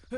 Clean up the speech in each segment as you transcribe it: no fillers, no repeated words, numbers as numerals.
Sir,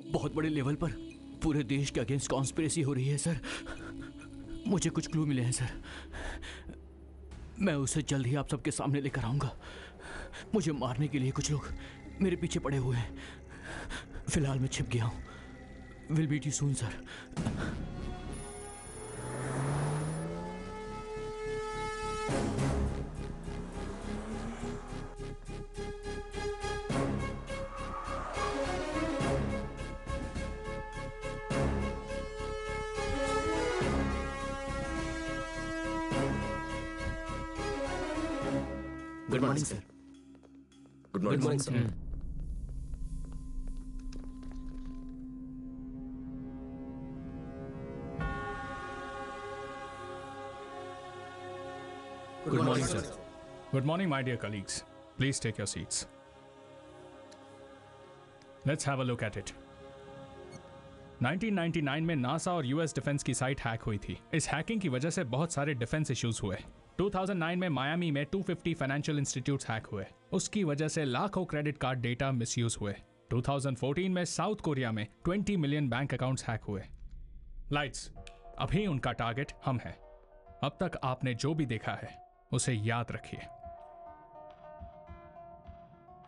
बहुत बड़े level पर पूरे देश के अगेंस्ट कॉन्स्पिरेसी हो रही है सर। मुझे कुछ क्लू मिले हैं सर। मैं उसे जल्द ही आप सबके सामने लेकर आऊंगा। मुझे मारने के लिए कुछ लोग मेरे पीछे पड़े हुए हैं। फिलहाल मैं छिप गया हूं। Will meet you soon sir. Good morning sir. Good morning sir. Good morning, sir. Good morning, my dear colleagues. Please take your seats. Let's have a look at it. 1999 में नासा और यूएस डिफेंस की site hack हुई थी। इस hacking की वजह से बहुत सारे डिफेंस इश्यूज हुए। 2009 में मायामी में 250 फाइनेंशियल इंस्टीट्यूट्स हैक हुए। उसकी वजह से लाखों क्रेडिट कार्ड डेटा मिसयूज हुए। 2014 में साउथ कोरिया में 20 मिलियन बैंक अकाउंट्स हैक हुए। लाइट्स, अभी उनका टारगेट हम हैं। अब तक आपने जो भी देखा है उसे याद रखिए।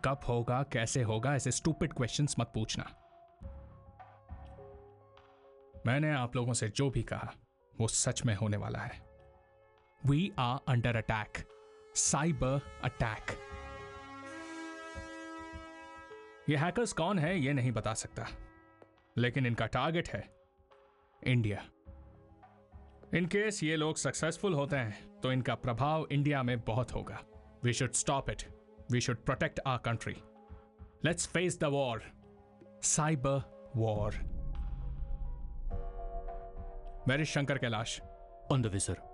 कब होगा, कैसे होगा, ऐसे स्टूपिड क्वेश्चंस मत पूछना। मैंने आप लोगों से जो भी कहा वो सच में होने वाला है। We are under attack. Cyber attack. ये हैकर्स कौन है ये नहीं बता सकता, लेकिन इनका टारगेट है इंडिया। इन केस ये लोग सक्सेसफुल होते हैं तो इनका प्रभाव इंडिया में बहुत होगा। We should stop it. We should protect our country. Let's face the war, cyber war. Where is Shankar Kailash? On the way sir.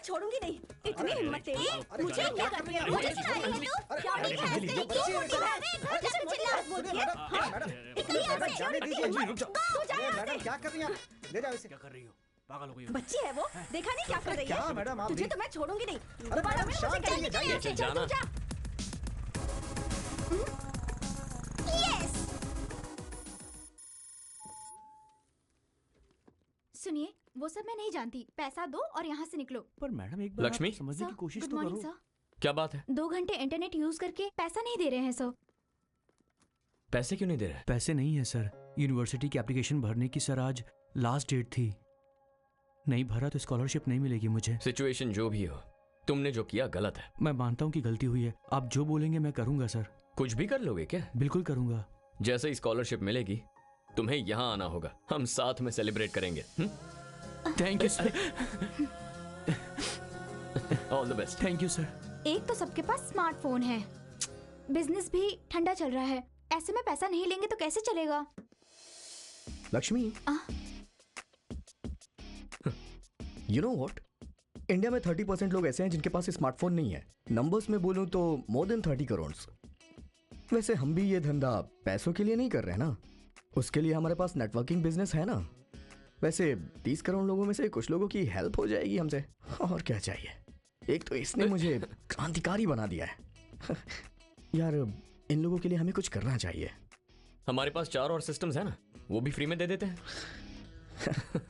छोड़ूंगी नहीं। इतनी हिम्मत तेरी, मुझे क्या कर रही है? मुझे सुना रही है तू? क्या नहीं है? क्यों मुझे कैसे चिल्ला बोलती है? इतनी जाने दीजिए। तू जा यहाँ से। मैडम क्या कर रही हैं? ले जाओ इसे। क्या कर रही हो? पागल हो गई हो? बच्ची है वो, देखा नहीं क्या कर रही है? क्या मैडम आप? तुझे तो मैं छोड़ूंगी नहीं। अरे दोबारा मैडम मैं शांत मुझे रहिए, जाइए। चल तू जा। यस। सुनिए, वो सब मैं नहीं जानती। पैसा दो और यहाँ से निकलो। पर मैडम एक बार लक्ष्मी, समझने की कोशिश गुड तो मॉर्निंग करो। सर। क्या बात है? 2 घंटे इंटरनेट यूज करके पैसा नहीं दे रहे हैं सर। पैसे क्यों नहीं दे रहे? पैसे नहीं है सर। यूनिवर्सिटी की एप्लीकेशन भरने की सर आज लास्ट डेट थी। नहीं भरा तो स्कॉलरशिप नहीं मिलेगी मुझे। सिचुएशन जो भी हो, तुमने जो किया गलत है। मैं मानता हूँ कि गलती हुई है। आप जो बोलेंगे मैं करूंगा सर। कुछ भी कर लोगे क्या? बिल्कुल करूंगा। जैसे ही स्कॉलरशिप मिलेगी तुम्हें यहाँ आना होगा। हम साथ में सेलिब्रेट करेंगे। Thank you sir. All the best. Thank you sir. एक तो सबके पास स्मार्टफोन है, बिजनेस भी ठंडा चल रहा है। ऐसे में पैसा नहीं लेंगे तो कैसे चलेगा? Lakshmi, you know what, India में 30% लोग ऐसे हैं जिनके पास स्मार्टफोन नहीं है। नंबर्स में बोलूं तो मोर देन 30 करोड़। वैसे हम भी ये धंधा पैसों के लिए नहीं कर रहे ना, उसके लिए हमारे पास नेटवर्किंग बिजनेस है ना। वैसे 30 करोड़ लोगों में से कुछ लोगों की हेल्प हो जाएगी हमसे, और क्या चाहिए। एक तो इसने मुझे क्रांतिकारी बना दिया है। यार इन लोगों के लिए हमें कुछ करना चाहिए। हमारे पास 4 और सिस्टम्स है ना, वो भी फ्री में दे देते हैं।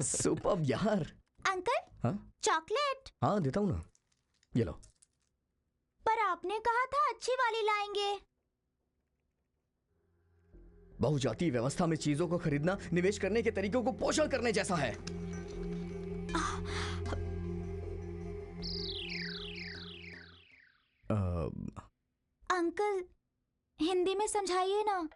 सुपर्ब यार। अंकल, हाँ चॉकलेट। हाँ देता हूँ ना, ये लो। आपने कहा था अच्छी वाली लाएंगे। बहुजातीय व्यवस्था में चीजों को खरीदना निवेश करने के तरीकों को पोषण करने जैसा है। अंकल हिंदी में समझाइए ना।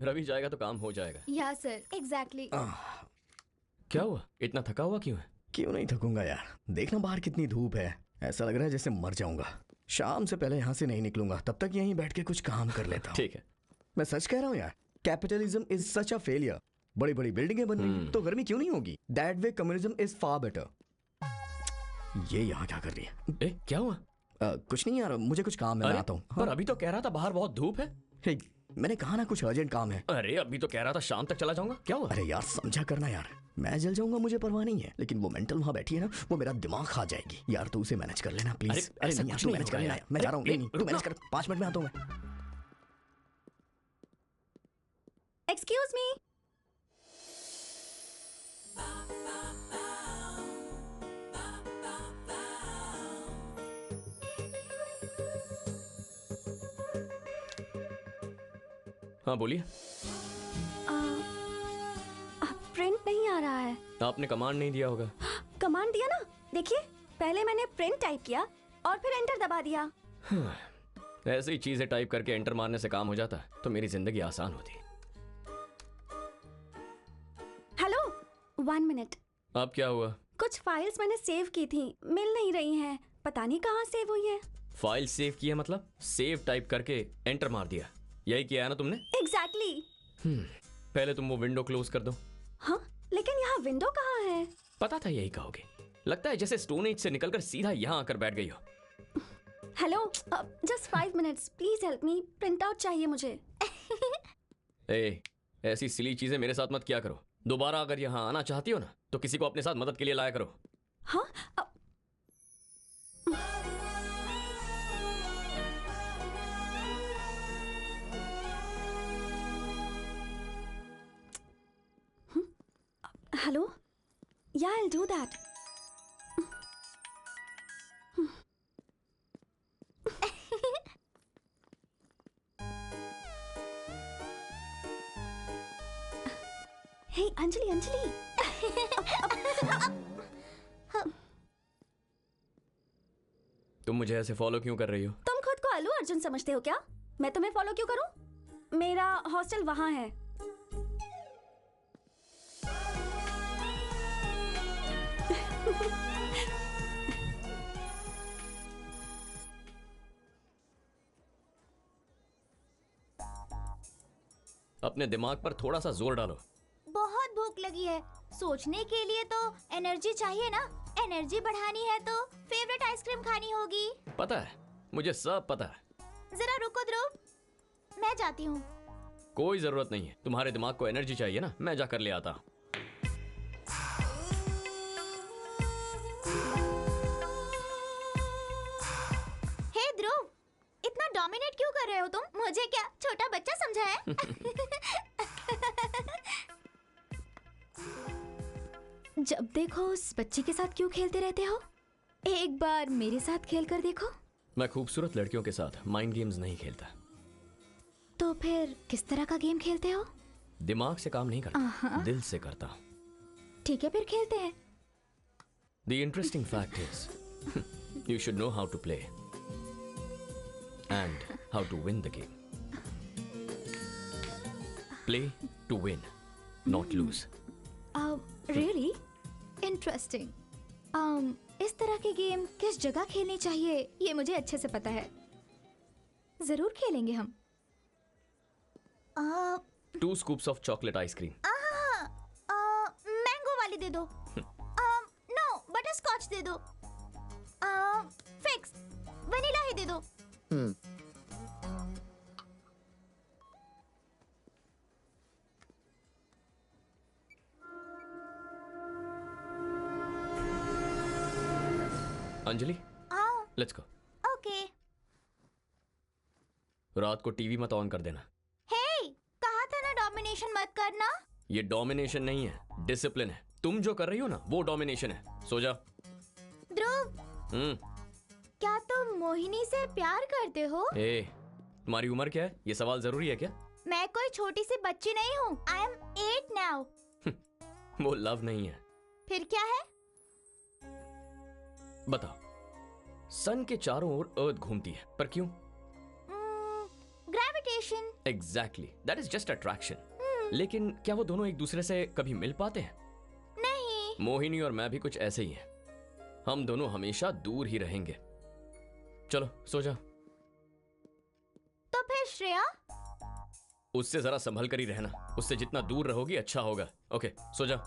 रवि जाएगा तो काम हो जाएगा। या सर एग्जैक्टली। क्या हुआ, इतना थका हुआ क्यों है? क्यों नहीं थकूंगा यार, देखना बाहर कितनी धूप है, ऐसा लग रहा है जैसे मर जाऊंगा। शाम से पहले यहाँ से नहीं निकलूंगा, तब तक यहीं बैठ के कुछ काम कर लेता हूँ। ठीक है। मैं सच कह रहा हूँ यार, capitalism is such a failure. बड़ी बड़ी बिल्डिंगें बन रही तो गर्मी क्यों नहीं होगी? That way communism is far better. ये यहाँ क्या कर रही है? क्या हुआ? कुछ नहीं यार, मुझे कुछ काम है, मैं आता हूँ। पर अभी तो कह रहा था बाहर बहुत धूप है। मैंने कहा ना कुछ अर्जेंट काम है। अरे अभी तो कह रहा था शाम तक चला जाऊंगा, क्या हुआ? अरे यार समझा करना यार, मैं जल जाऊंगा मुझे परवाह नहीं है, लेकिन वो मेंटल वहां बैठी है ना, वो मेरा दिमाग खा जाएगी यार। तू उसे मैनेज कर लेना प्लीज। अरे नहीं यार, तू मैनेज कर लेना, मैं जा रहा हूँ। नहीं तू मैनेज कर, 5 मिनट में आता हूँ मैं। Excuse me. हाँ बोलिए। प्रिंट नहीं आ रहा है। आपने कमांड नहीं दिया होगा। कमांड दिया ना, देखिए पहले मैंने प्रिंट टाइप किया और फिर एंटर दबा दिया। ऐसी चीजें टाइप करके एंटर मारने से काम हो जाता तो मेरी जिंदगी आसान होती। Hello 1 minute. अब क्या हुआ? कुछ फाइल्स मैंने सेव की थी, मिल नहीं रही हैं, पता नहीं कहाँ सेव हुई है। फाइल सेव की है मतलब? सेव टाइप करके एंटर मार दिया, यही किया है ना तुमने? एग्जैक्टली। पहले तुम वो विंडो क्लोज कर दो। हाँ लेकिन यहाँ विंडो कहाँ है? पता था यही कहोगे, लगता है जैसे स्टोन एज से निकलकर सीधा यहाँ आकर बैठ गई हो। Hello just 5 minutes please help me, print out चाहिए मुझे। ऐसी सिली चीजें मेरे साथ मत किया करो। दोबारा अगर यहाँ आना चाहती हो ना तो किसी को अपने साथ मदद के लिए लाया करो। हाँ hello Yeah, I'll do that. Hey, Anjali, Anjali. तुम मुझे ऐसे फॉलो क्यों कर रही हो? तुम खुद को अल्लू अर्जुन समझते हो क्या? मैं तुम्हें फॉलो क्यों करूं? मेरा हॉस्टल वहां है। अपने दिमाग पर थोड़ा सा जोर डालो। बहुत भूख लगी है। सोचने के लिए तो एनर्जी चाहिए ना। एनर्जी बढ़ानी है तो फेवरेट आइसक्रीम खानी होगी। पता है, मुझे सब पता है। जरा रुको ध्रुव, मैं जाती हूँ। कोई जरूरत नहीं है, तुम्हारे दिमाग को एनर्जी चाहिए ना, मैं जाकर ले आता हूँ। हे ध्रुव, इतना डोमिनेट क्यों कर रहे हो तुम? मुझे क्या छोटा बच्चा समझा है? जब देखो उस बच्ची के साथ क्यों खेलते रहते हो? एक बार मेरे साथ खेल कर देखो। मैं खूबसूरत लड़कियों के साथ माइंड गेम्स नहीं खेलता। तो फिर किस तरह का गेम खेलते हो? दिमाग से काम नहीं करता, दिल से करता हूँ। ठीक है, फिर खेलते हैं। The interesting fact is, you should know how to play and how to win the game. Play to win, not lose. Really? Interesting. इस तरह के गेम किस जगह खेलनी चाहिए ये मुझे अच्छे से पता है। जरूर खेलेंगे हम। Two scoops of chocolate ice cream. Mango वाली दे दो। नो, बटर स्कॉच दे दो। फिक्स, वनीला ही दे दो। Anjali, let's go. ओके। रात को टीवी मत ऑन कर देना। हे, कहा था ना डोमिनेशन मत करना। ये डोमिनेशन नहीं है, डिसिप्लिन है। तुम जो कर रही हो ना, वो डोमिनेशन है। सो जा। ध्रुव, क्या तुम मोहिनी से प्यार करते हो? तुम्हारी उम्र क्या है? ये सवाल जरूरी है क्या? मैं कोई छोटी सी बच्ची नहीं हूँ। I am 8 now. वो लव नहीं है। फिर क्या है? बताओ। सन के चारों ओर अर्थ घूमती है, पर क्यों? Gravitation. Exactly, that is just attraction. लेकिन क्या वो दोनों एक दूसरे से कभी मिल पाते हैं? नहीं। मोहिनी और मैं भी कुछ ऐसे ही हैं। हम दोनों हमेशा दूर ही रहेंगे। चलो सो जा। तो फिर श्रेया? उससे जरा संभल कर ही रहना। उससे जितना दूर रहोगी अच्छा होगा। ओके, सो जा।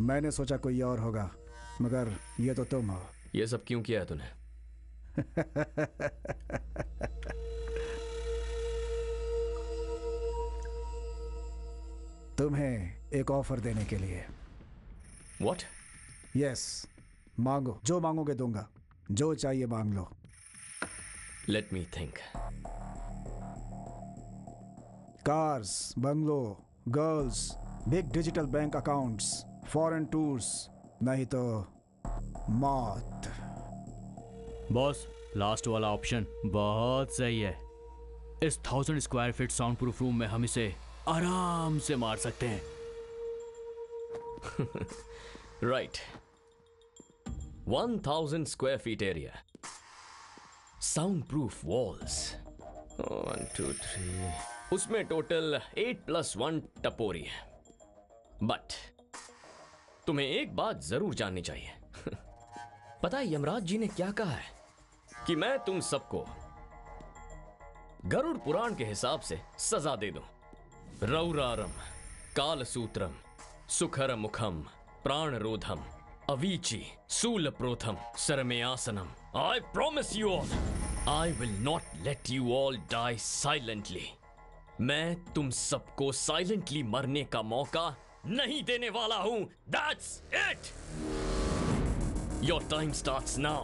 मैंने सोचा कोई और होगा, मगर ये तो तुम हो। ये सब क्यों किया है तूने? तुम्हें एक ऑफर देने के लिए। What? यस, मांगो, जो मांगोगे दूंगा, जो चाहिए मांग लो। Let me think. Cars, bungalow, girls, big digital bank accounts, foreign tours, नहीं तो मौत। बॉस, लास्ट वाला ऑप्शन बहुत सही है। इस 1000 square feet sound proof room में हम इसे आराम से मार सकते हैं। Right. 1000 square feet area. Soundproof walls. 1, 2, 3. उसमें टोटल 8+1 टपोरी है। बट तुम्हें एक बात जरूर जाननी चाहिए। पता है यमराज जी ने क्या कहा है? कि मैं तुम सबको गरुड़ पुराण के हिसाब से सजा दे दूं। रौरारम, कालसूत्रम, सुखर मुखम, प्राणरोधम, Avicii, सूलप्रोथम, सरमेयासनम। I promise you all, I will not let you all die silently. मैं तुम सबको साइलेंटली मरने का मौका नहीं देने वाला हूं। That's it. Your time starts now.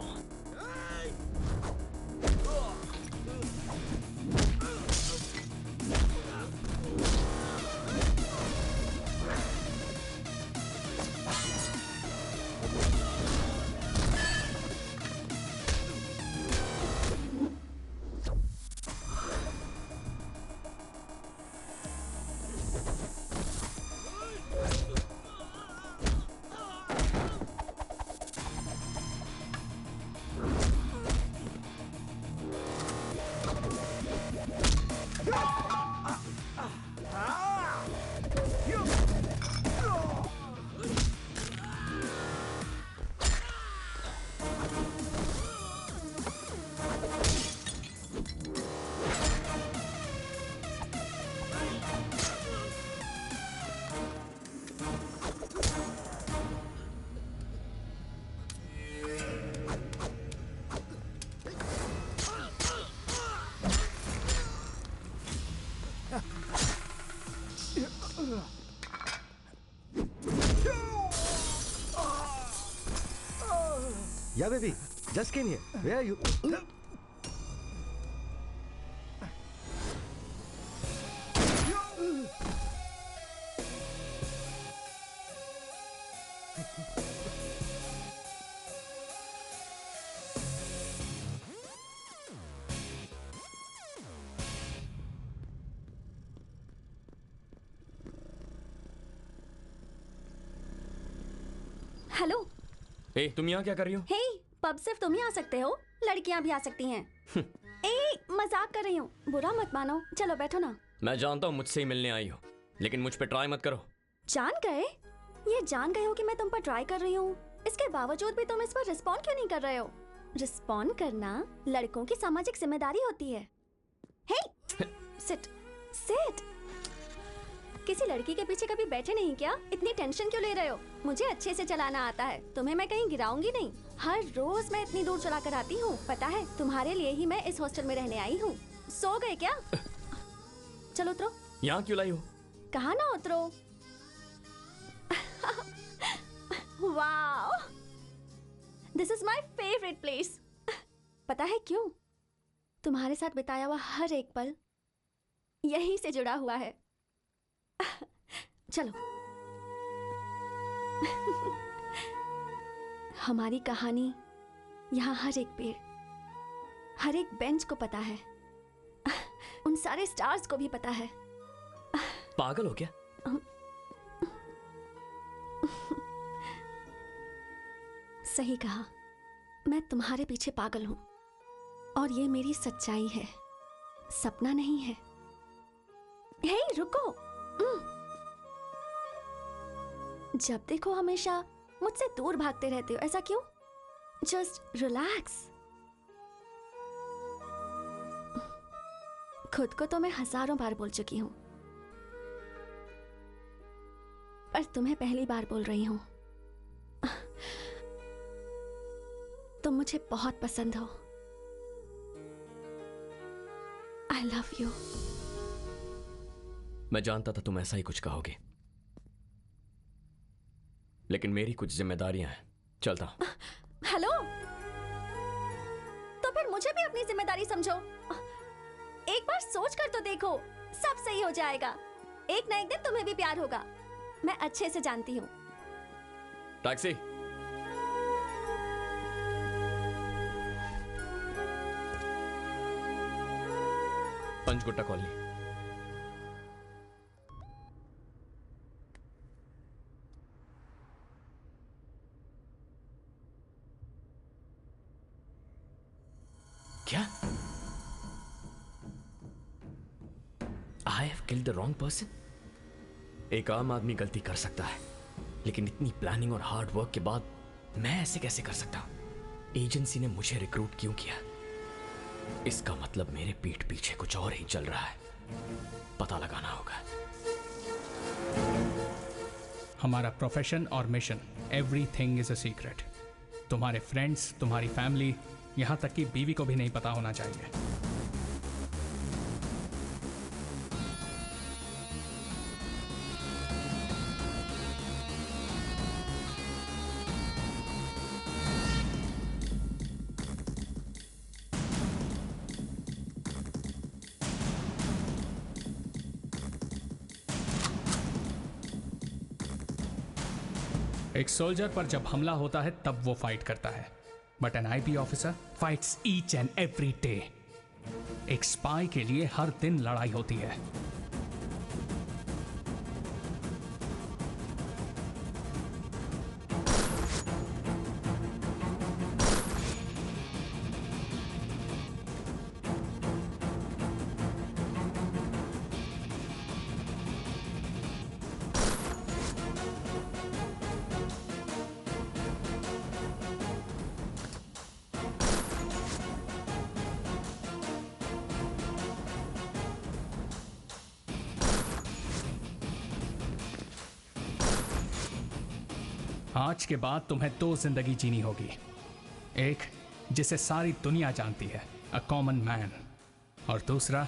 Yeah, baby. Just came here. Where are you? Hello. ए, तुम यहाँ क्या कर रही हो? हे, पब सिर्फ तुम ही आ सकते हो, लड़कियां भी आ सकती हैं। ए, मजाक कर रही हूँ, बुरा मत मानो। चलो बैठो ना। मैं जानता हूँ मुझसे ही मिलने आई हो, लेकिन मुझ पे ट्राई मत करो। जान गए? ये जान गए हो कि मैं तुम पर ट्राई कर रही हूँ, इसके बावजूद भी तुम इस पर रिस्पॉन्ड क्यों नहीं कर रहे हो? रिस्पॉन्ड करना लड़कों की सामाजिक जिम्मेदारी होती है। हे, सिट सिट। किसी लड़की के पीछे कभी बैठे नहीं क्या? इतनी टेंशन क्यों ले रहे हो? मुझे अच्छे से चलाना आता है, तुम्हें मैं कहीं गिराऊंगी नहीं। हर रोज मैं इतनी दूर चला कर आती हूँ, पता है? तुम्हारे लिए ही मैं इस हॉस्टल में रहने आई हूँ। सो गए क्या? चलो उतरो। यहाँ क्यों लाई हो? कहा ना उतरो। Wow, this is my favourite place. पता है क्यों? तुम्हारे साथ बिताया हुआ हर एक पल यहीं से जुड़ा हुआ है। चलो। हमारी कहानी यहाँ हर एक पेड़, हर एक बेंच को पता है, उन सारे स्टार्स को भी पता है। पागल हो क्या? सही कहा, मैं तुम्हारे पीछे पागल हूं और ये मेरी सच्चाई है। सपना नहीं है। हे रुको। जब देखो हमेशा मुझसे दूर भागते रहते हो, ऐसा क्यों? Just relax. खुद को तो मैं हजारों बार बोल चुकी हूं, पर तुम्हें पहली बार बोल रही हूं। तुम मुझे बहुत पसंद हो। I love you. मैं जानता था तुम ऐसा ही कुछ कहोगे, लेकिन मेरी कुछ जिम्मेदारियां हैं। चलता हूं। हेलो, तो फिर मुझे भी अपनी जिम्मेदारी समझो। एक बार सोच कर तो देखो, सब सही हो जाएगा। एक ना एक दिन तुम्हें भी प्यार होगा, मैं अच्छे से जानती हूँ। टैक्सी। पंचकुट्टा कॉलोनी। क्या? I have killed the wrong person? एक आम आदमी गलती कर सकता है, लेकिन इतनी प्लानिंग और हार्ड वर्क के बाद मैं ऐसे कैसे कर सकता हूं? एजेंसी ने मुझे रिक्रूट क्यों किया? इसका मतलब मेरे पीठ पीछे कुछ और ही चल रहा है। पता लगाना होगा। हमारा प्रोफेशन और mission, everything is a secret. तुम्हारे फ्रेंड्स, तुम्हारी फैमिली, यहां तक कि बीवी को भी नहीं पता होना चाहिए। एक सोल्जर पर जब हमला होता है तब वो फाइट करता है, but N IP officer fights each and every day. एक स्पाई के लिए हर दिन लड़ाई होती है। आज के बाद तुम्हें दो जिंदगी जीनी होगी। एक जिसे सारी दुनिया जानती है, अ कॉमन मैन, और दूसरा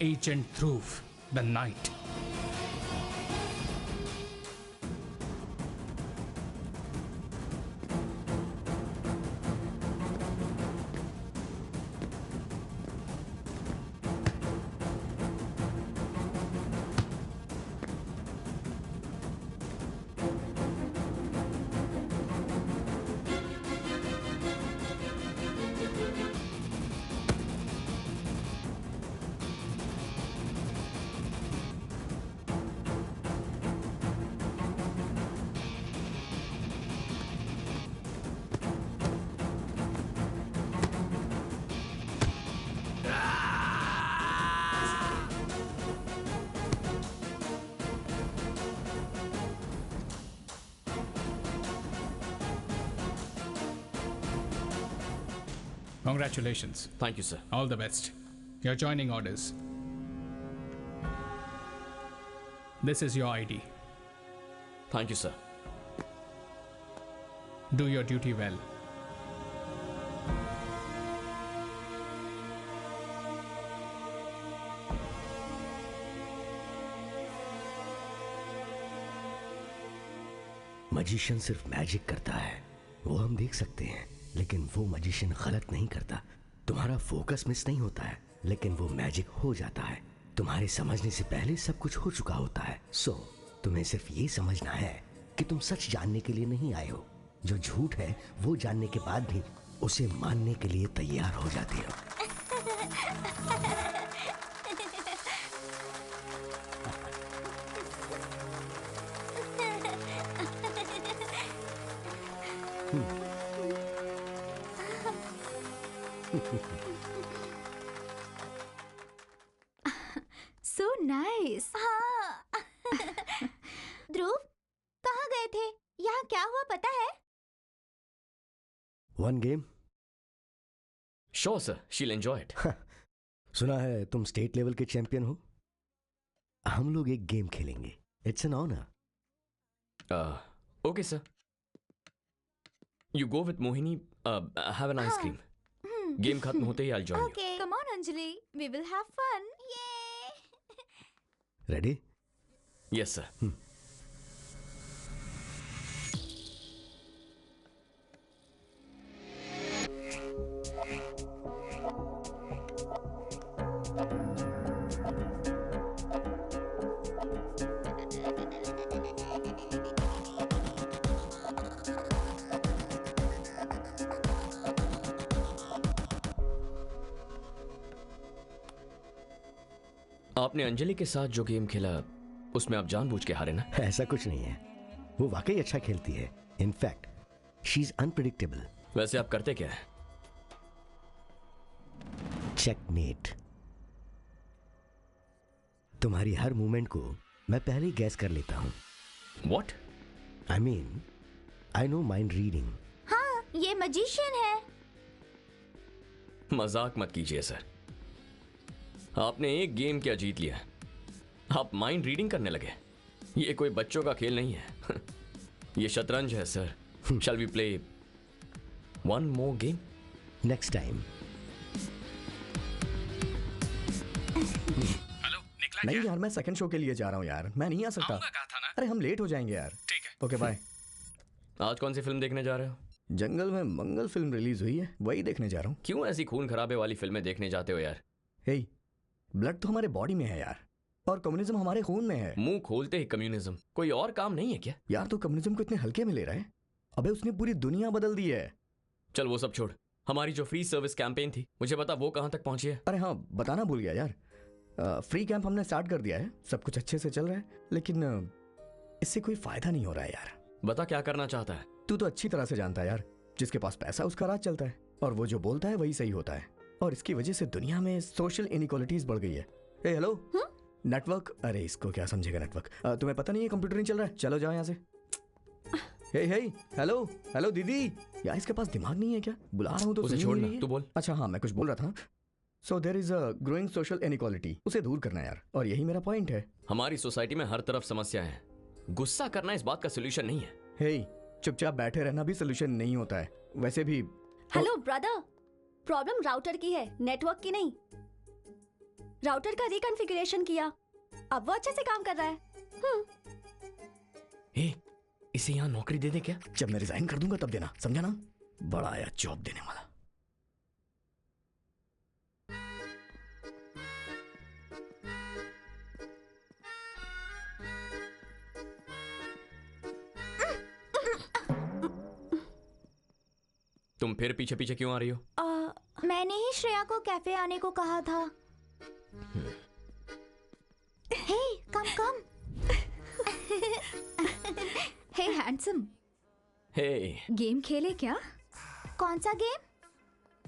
agent Dhruv, the night. Congratulations. Thank you, sir. All the best. Your joining orders. This is your ID. Thank you, sir. Do your duty well. Magician सिर्फ मैजिक करता है, वो हम देख सकते हैं, लेकिन वो मजिशियन गलत नहीं करता। तुम्हारा फोकस मिस नहीं होता है, लेकिन वो मैजिक हो जाता है। तुम्हारे समझने से पहले सब कुछ हो चुका होता है। सो तुम्हें सिर्फ ये समझना है कि तुम सच जानने के लिए नहीं आए हो। जो झूठ है वो जानने के बाद भी उसे मानने के लिए तैयार हो जाते हो। नाइस। हाँ। ध्रुव, कहाँ गए थे? यहाँ क्या हुआ पता है? One game. श्योर सर, शील एंजॉय इट। सुना है तुम स्टेट लेवल के चैंपियन हो। हम लोग एक गेम खेलेंगे। It's an honour. Okay sir, you go with Mohini, have an ice cream. Game खत्म होते ही I join you. Okay. Come on, Anjali. We will have fun. Yay! Ready? Yes sir. आपने अंजलि के साथ जो गेम खेला उसमें आप जानबूझ के हारे ना? ऐसा कुछ नहीं है, वो वाकई अच्छा खेलती है। In fact she is unpredictable. वैसे आप करते क्या है? चेकमेट। तुम्हारी हर मूवमेंट को मैं पहले ही गैस कर लेता हूं। What? I mean, I know mind reading. हाँ, ये मजिशियन है। मजाक मत कीजिए सर, आपने एक गेम क्या जीत लिया, आप माइंड रीडिंग करने लगे। ये कोई बच्चों का खेल नहीं है। ये शतरंज है sir. Shall we play one more game? Next time. Hello, निकला नहीं क्या? यार, मैं सेकंड शो के लिए जा रहा हूँ यार, मैं नहीं आ सकता। आऊंगा कहा था ना। अरे हम लेट हो जाएंगे यार। ठीक है। Okay bye. आज कौन सी फिल्म देखने जा रहे हो? जंगल में मंगल फिल्म रिलीज हुई है, वही देखने जा रहा हूँ। क्यों ऐसी खून खराबे वाली फिल्में देखने जाते हो यार? हे, ब्लड तो हमारे बॉडी में है यार, और कम्युनिज्म हमारे खून में है। मुंह खोलते ही कम्युनिज्म, कोई और काम नहीं है क्या? यार तो कम्युनिज्म को इतने हल्के में ले रहा है? अबे उसने पूरी दुनिया बदल दी है। चल वो सब छोड़, हमारी जो फ्री सर्विस कैंपेन थी मुझे बता वो कहां तक पहुंची है? अरे हाँ, बताना भूल गया यार। फ्री कैंप हमने स्टार्ट कर दिया है, सब कुछ अच्छे से चल रहा है, लेकिन इससे कोई फायदा नहीं हो रहा है यार। बता क्या करना चाहता है? तू तो अच्छी तरह से जानता है यार, जिसके पास पैसा उसका राज चलता है, और वो जो बोलता है वही सही होता है, और इसकी वजह से दुनिया में सोशल इनइक्वालिटीज बढ़ गई है। ए हेलो, नेटवर्क, अरे इसको क्या समझेगा नेटवर्क। तुम्हें पता नहीं है कंप्यूटर नहीं चल रहा है, चलो जाओ यहाँ से। हे हे, हेलो हेलो दीदी, यार इसके पास दिमाग नहीं है क्या? बुला रहा हूँ तो उसे सुन ही छोड़ना, नहीं रही है। तू बोल। अच्छा हाँ, मैं कुछ बोल रहा था। So there is a growing social inequality, उसे दूर करना यार, और यही मेरा पॉइंट है। हमारी सोसाइटी में हर तरफ समस्या है, गुस्सा करना इस बात का सोल्यूशन नहीं है। हे, चुपचाप बैठे रहना भी सोल्यूशन नहीं होता है। वैसे भी हेलो ब्रदर, प्रॉब्लम राउटर की है, नेटवर्क की नहीं। राउटर का रिकॉन्फ़िगरेशन किया, अब वो अच्छे से काम कर रहा है। ए, इसे यहाँ नौकरी दे दे क्या? जब मैं रिजाइन कर दूंगा तब देना, समझा ना? बड़ा आया जॉब देने वाला। तुम फिर पीछे पीछे क्यों आ रही हो? मैंने ही श्रेया को कैफे आने को कहा था। हे, कम। हे हैंडसम, हे, गेम खेले क्या? कौन सा गेम?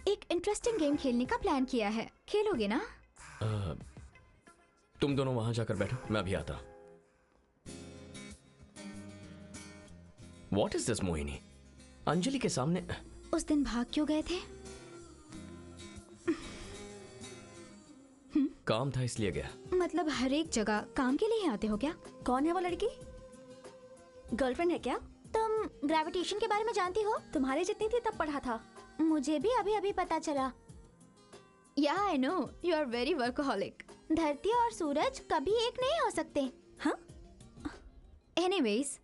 एक इंटरेस्टिंग गेम खेलने का प्लान किया है, खेलोगे ना? तुम दोनों वहां जाकर बैठो, मैं अभी आता। What is this Mohini? Anjali के सामने उस दिन भाग क्यों गए थे? काम था इसलिए गया। मतलब हर एक जगह काम के लिए ही आते हो क्या? कौन है वो लड़की? गर्लफ्रेंड है क्या? तुम ग्रेविटेशन के बारे में जानती हो? तुम्हारे जितनी थी तब पढ़ा था। मुझे भी अभी पता चला। या I know, you are very workaholic. धरती और सूरज कभी एक नहीं हो सकते। हाँ? Anyways,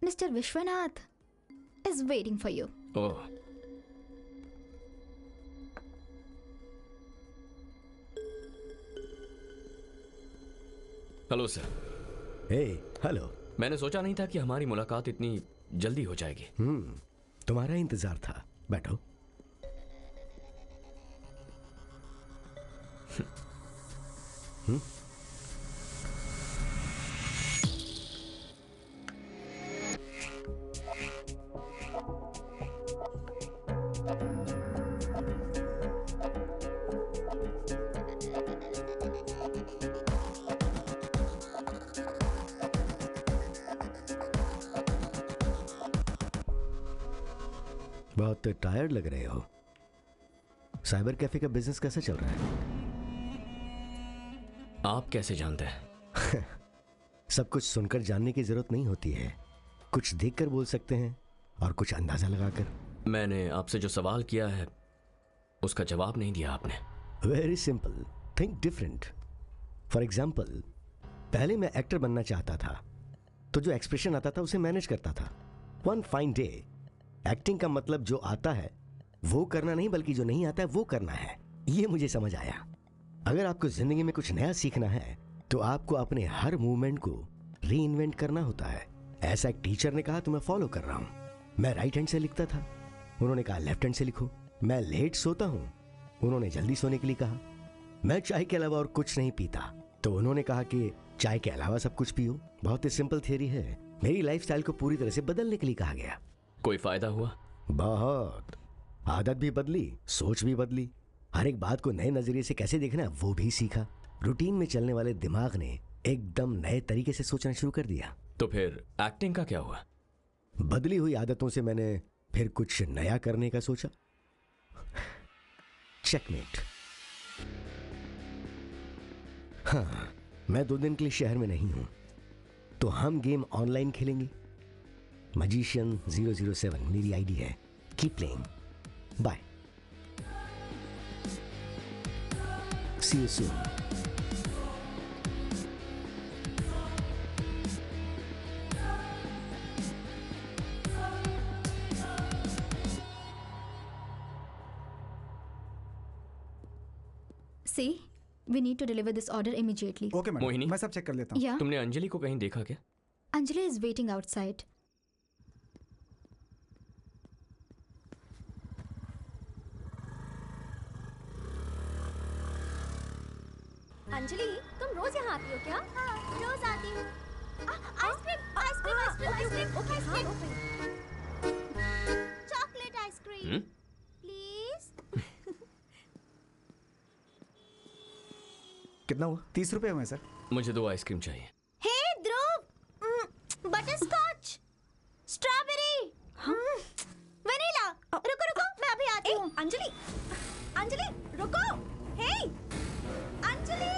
mister Vishwanath is waiting for you. Oh, hello sir. Hey, hello. मैंने सोचा नहीं था कि हमारी मुलाकात इतनी जल्दी हो जाएगी। तुम्हारा इंतजार था, बैठो। बहुत टायर्ड लग रहे हो। साइबर कैफे का बिजनेस कैसा चल रहा है? आप कैसे जानते हैं? सब कुछ सुनकर जानने की जरूरत नहीं होती है, कुछ देखकर बोल सकते हैं और कुछ अंदाजा लगाकर। मैंने आपसे जो सवाल किया है उसका जवाब नहीं दिया आपने। Very simple, think different. For example, पहले मैं एक्टर बनना चाहता था, तो जो एक्सप्रेशन आता था उसे मैनेज करता था। वन फाइन डे एक्टिंग का मतलब जो आता है वो करना नहीं, बल्कि जो नहीं आता है वो करना है। ये मुझे समझ आया। अगर आपको जिंदगी में कुछ नया सीखना है तो आपको अपने हर मूवमेंट को री इन्वेंट करना होता है। ऐसा एक टीचर ने कहा तो मैं फॉलो कर रहा हूं। मैं राइट हैंड से लिखता था, उन्होंने कहा लेफ्ट हैंड से लिखो। मैं लेट सोता हूं, उन्होंने जल्दी सोने के लिए कहा। मैं चाय के अलावा और कुछ नहीं पीता, तो उन्होंने कहा कि चाय के अलावा सब कुछ पियो। बहुत ही सिंपल थियरी है। मेरी लाइफस्टाइल को पूरी तरह से बदलने के लिए कहा गया। कोई फायदा हुआ? बहुत। आदत भी बदली, सोच भी बदली। हर एक बात को नए नजरिए से कैसे देखना है वो भी सीखा। रूटीन में चलने वाले दिमाग ने एकदम नए तरीके से सोचना शुरू कर दिया। तो फिर एक्टिंग का क्या हुआ? बदली हुई आदतों से मैंने फिर कुछ नया करने का सोचा। चेकमेट। हाँ, मैं 2 दिन के लिए शहर में नहीं हूं, तो हम गेम ऑनलाइन खेलेंगे। मजिशियन 007 मेरी आईडी है। Keep playing. Bye. See you soon. See, we need to deliver this order immediately. Okay madam, Mohini? मैं सब चेक कर लेता हूँ। Yeah, तुमने अंजलि को कहीं देखा क्या? Anjali is waiting outside. Anjali, तुम रोज यहाँ आती हो क्या? हाँ, रोज आती हूँ। Ice cream ice cream ice cream ice cream okay, हाँ, ice cream, okay. Chocolate ice cream please. कितना हुआ? 30 रुपए हुए सर। मुझे 2 आइसक्रीम चाहिए। हे ध्रुव, बटर स्कॉच, स्ट्रॉबेरी, वनीला। रुको रुको, मैं अभी आती हूँ। अंजलि, अंजलि, रुको। हे, Anjali.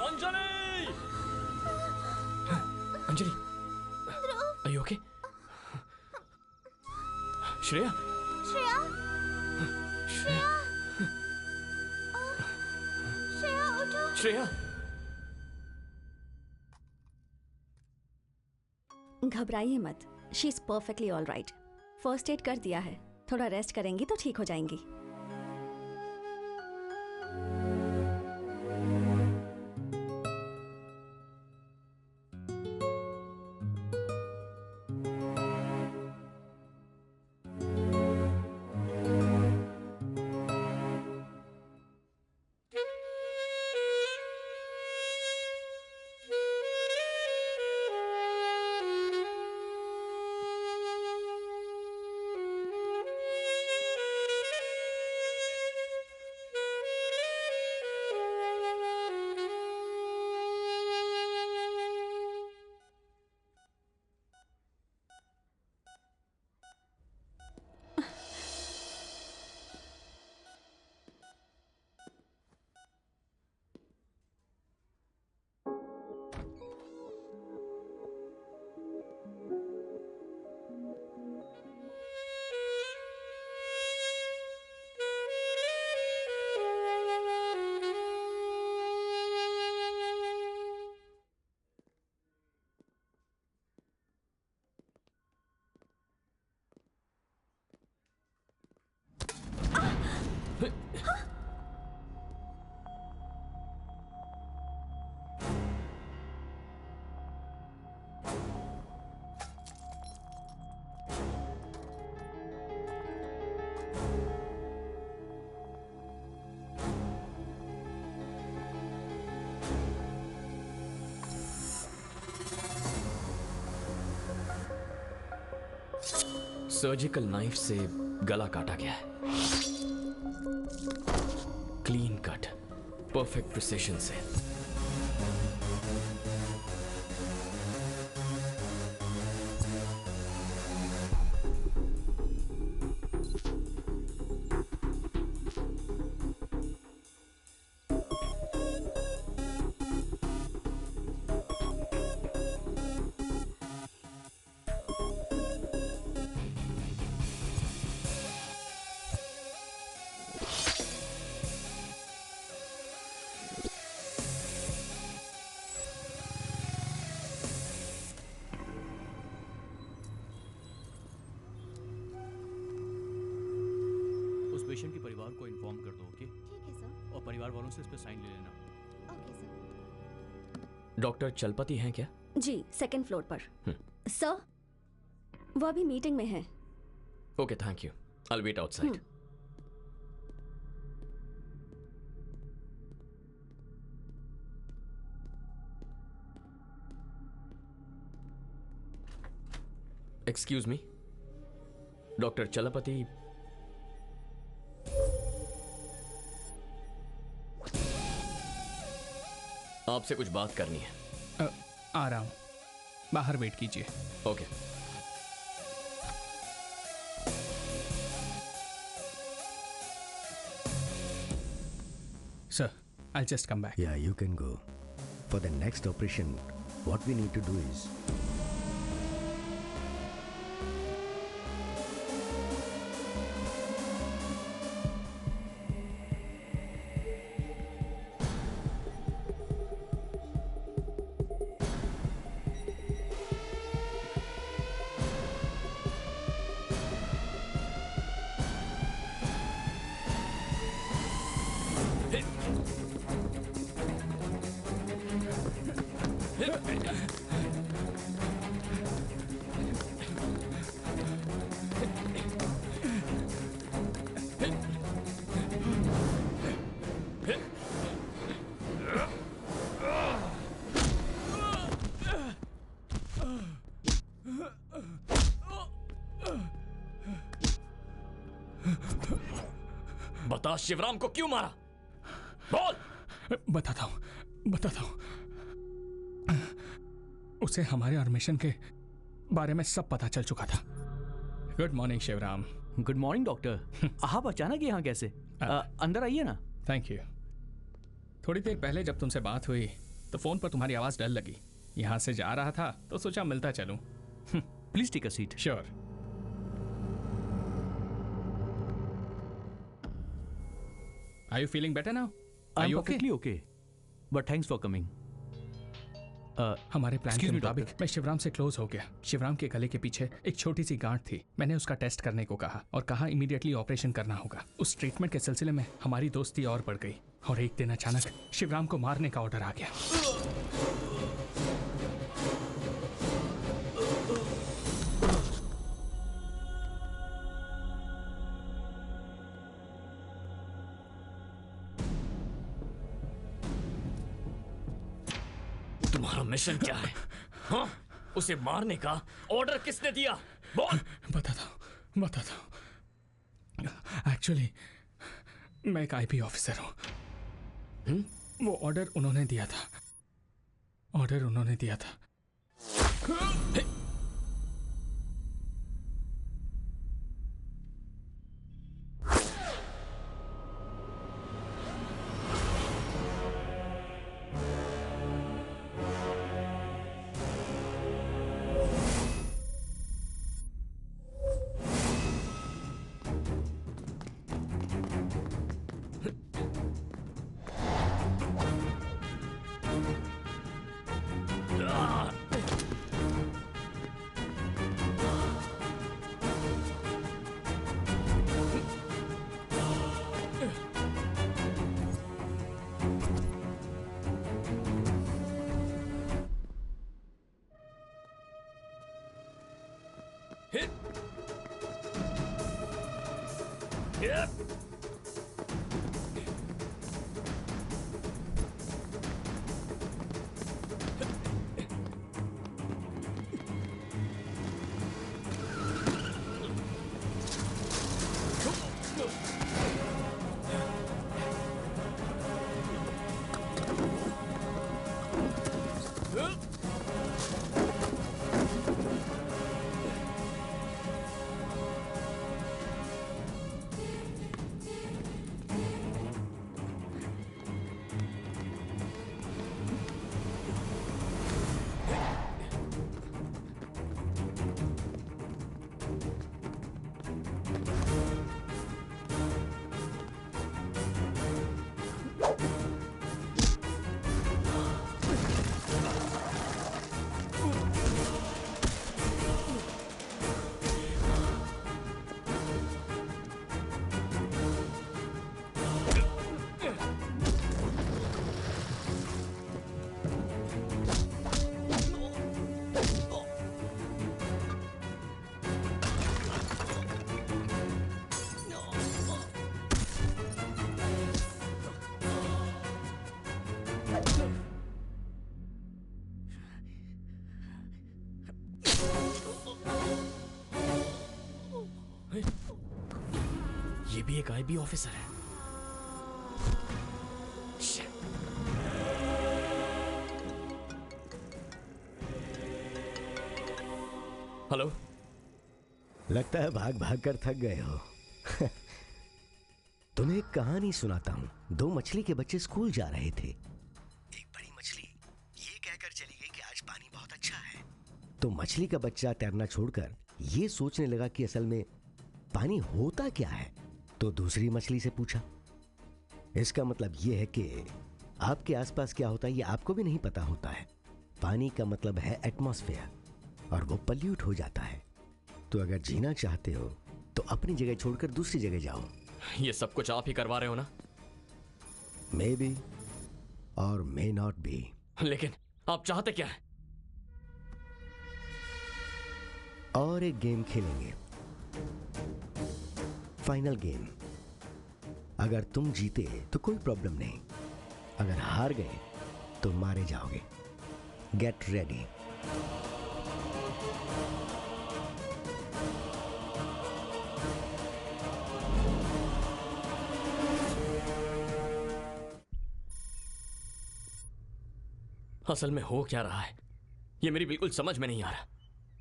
Anjali! Anjali, are you okay? Shreya? Shreya, Shreya, Shreya उठो। श्रेया! घबराइए मत, she is perfectly all right. First aid कर दिया है, थोड़ा रेस्ट करेंगी तो ठीक हो जाएंगी। सर्जिकल नाइफ से गला काटा गया है। क्लीन कट, परफेक्ट प्रिसिशन से। परिवार वालों से इस पे साइन ले लेना। Okay sir. डॉक्टर चलपति हैं क्या? जी, सेकंड फ्लोर पर। सर, वो अभी मीटिंग में है। Okay, thank you. I will wait outside. Excuse me, doctor Chalapathi. आपसे कुछ बात करनी है। आ रहा हूं, बाहर वेट कीजिए। Okay. Sir, I'll just come back. Yeah, you can go. For the next operation, what we need to do is... बता, शिवराम को क्यों मारा? बोल। बताता हूं। उसे हमारे और मिशन के बारे में सब पता चल चुका था। Good morning Shivaram. Good morning doctor. आप अचानक यहाँ कैसे? अंदर आइए ना। Thank you. थोड़ी देर पहले जब तुमसे बात हुई तो फोन पर तुम्हारी आवाज डर लगी। यहाँ से जा रहा था तो सोचा मिलता चलूं। Please take a seat. Sure. Are you feeling better now? I'm perfectly okay. But thanks for coming. हमारे प्लान के मुताबिक मैं शिवराम से क्लोज हो गया। शिवराम के गले के पीछे एक छोटी सी गांठ थी। मैंने उसका टेस्ट करने को कहा और कहा इमीडिएटली ऑपरेशन करना होगा। उस ट्रीटमेंट के सिलसिले में हमारी दोस्ती और बढ़ गई और एक दिन अचानक शिवराम को मारने का ऑर्डर आ गया। तुम्हारा मिशन क्या है? हाँ? उसे मारने का ऑर्डर किसने दिया? बोल। बताता हूँ। एक्चुअली मैं एक आईपी ऑफिसर हूँ। वो ऑर्डर उन्होंने दिया था। भी एक आईबी ऑफिसर है। Shit. हेलो। लगता है भाग भाग कर थक गए हो। तुम्हें एक कहानी सुनाता हूं। दो मछली के बच्चे स्कूल जा रहे थे। एक बड़ी मछली ये कहकर चली गई कि आज पानी बहुत अच्छा है। तो मछली का बच्चा तैरना छोड़कर ये सोचने लगा कि असल में पानी होता क्या है। तो दूसरी मछली से पूछा। इसका मतलब ये है कि आपके आसपास क्या होता है ये आपको भी नहीं पता होता है। पानी का मतलब है एटमॉस्फेयर और वो पल्यूट हो जाता है। तो अगर जीना चाहते हो तो अपनी जगह छोड़कर दूसरी जगह जाओ। ये सब कुछ आप ही करवा रहे हो ना? मे बी और मे नॉट बी। लेकिन आप चाहते क्या है? और एक गेम खेलेंगे, फाइनल गेम। अगर तुम जीते तो कोई प्रॉब्लम नहीं, अगर हार गए तो मारे जाओगे। Get ready. असल में हो क्या रहा है ये मेरी बिल्कुल समझ में नहीं आ रहा।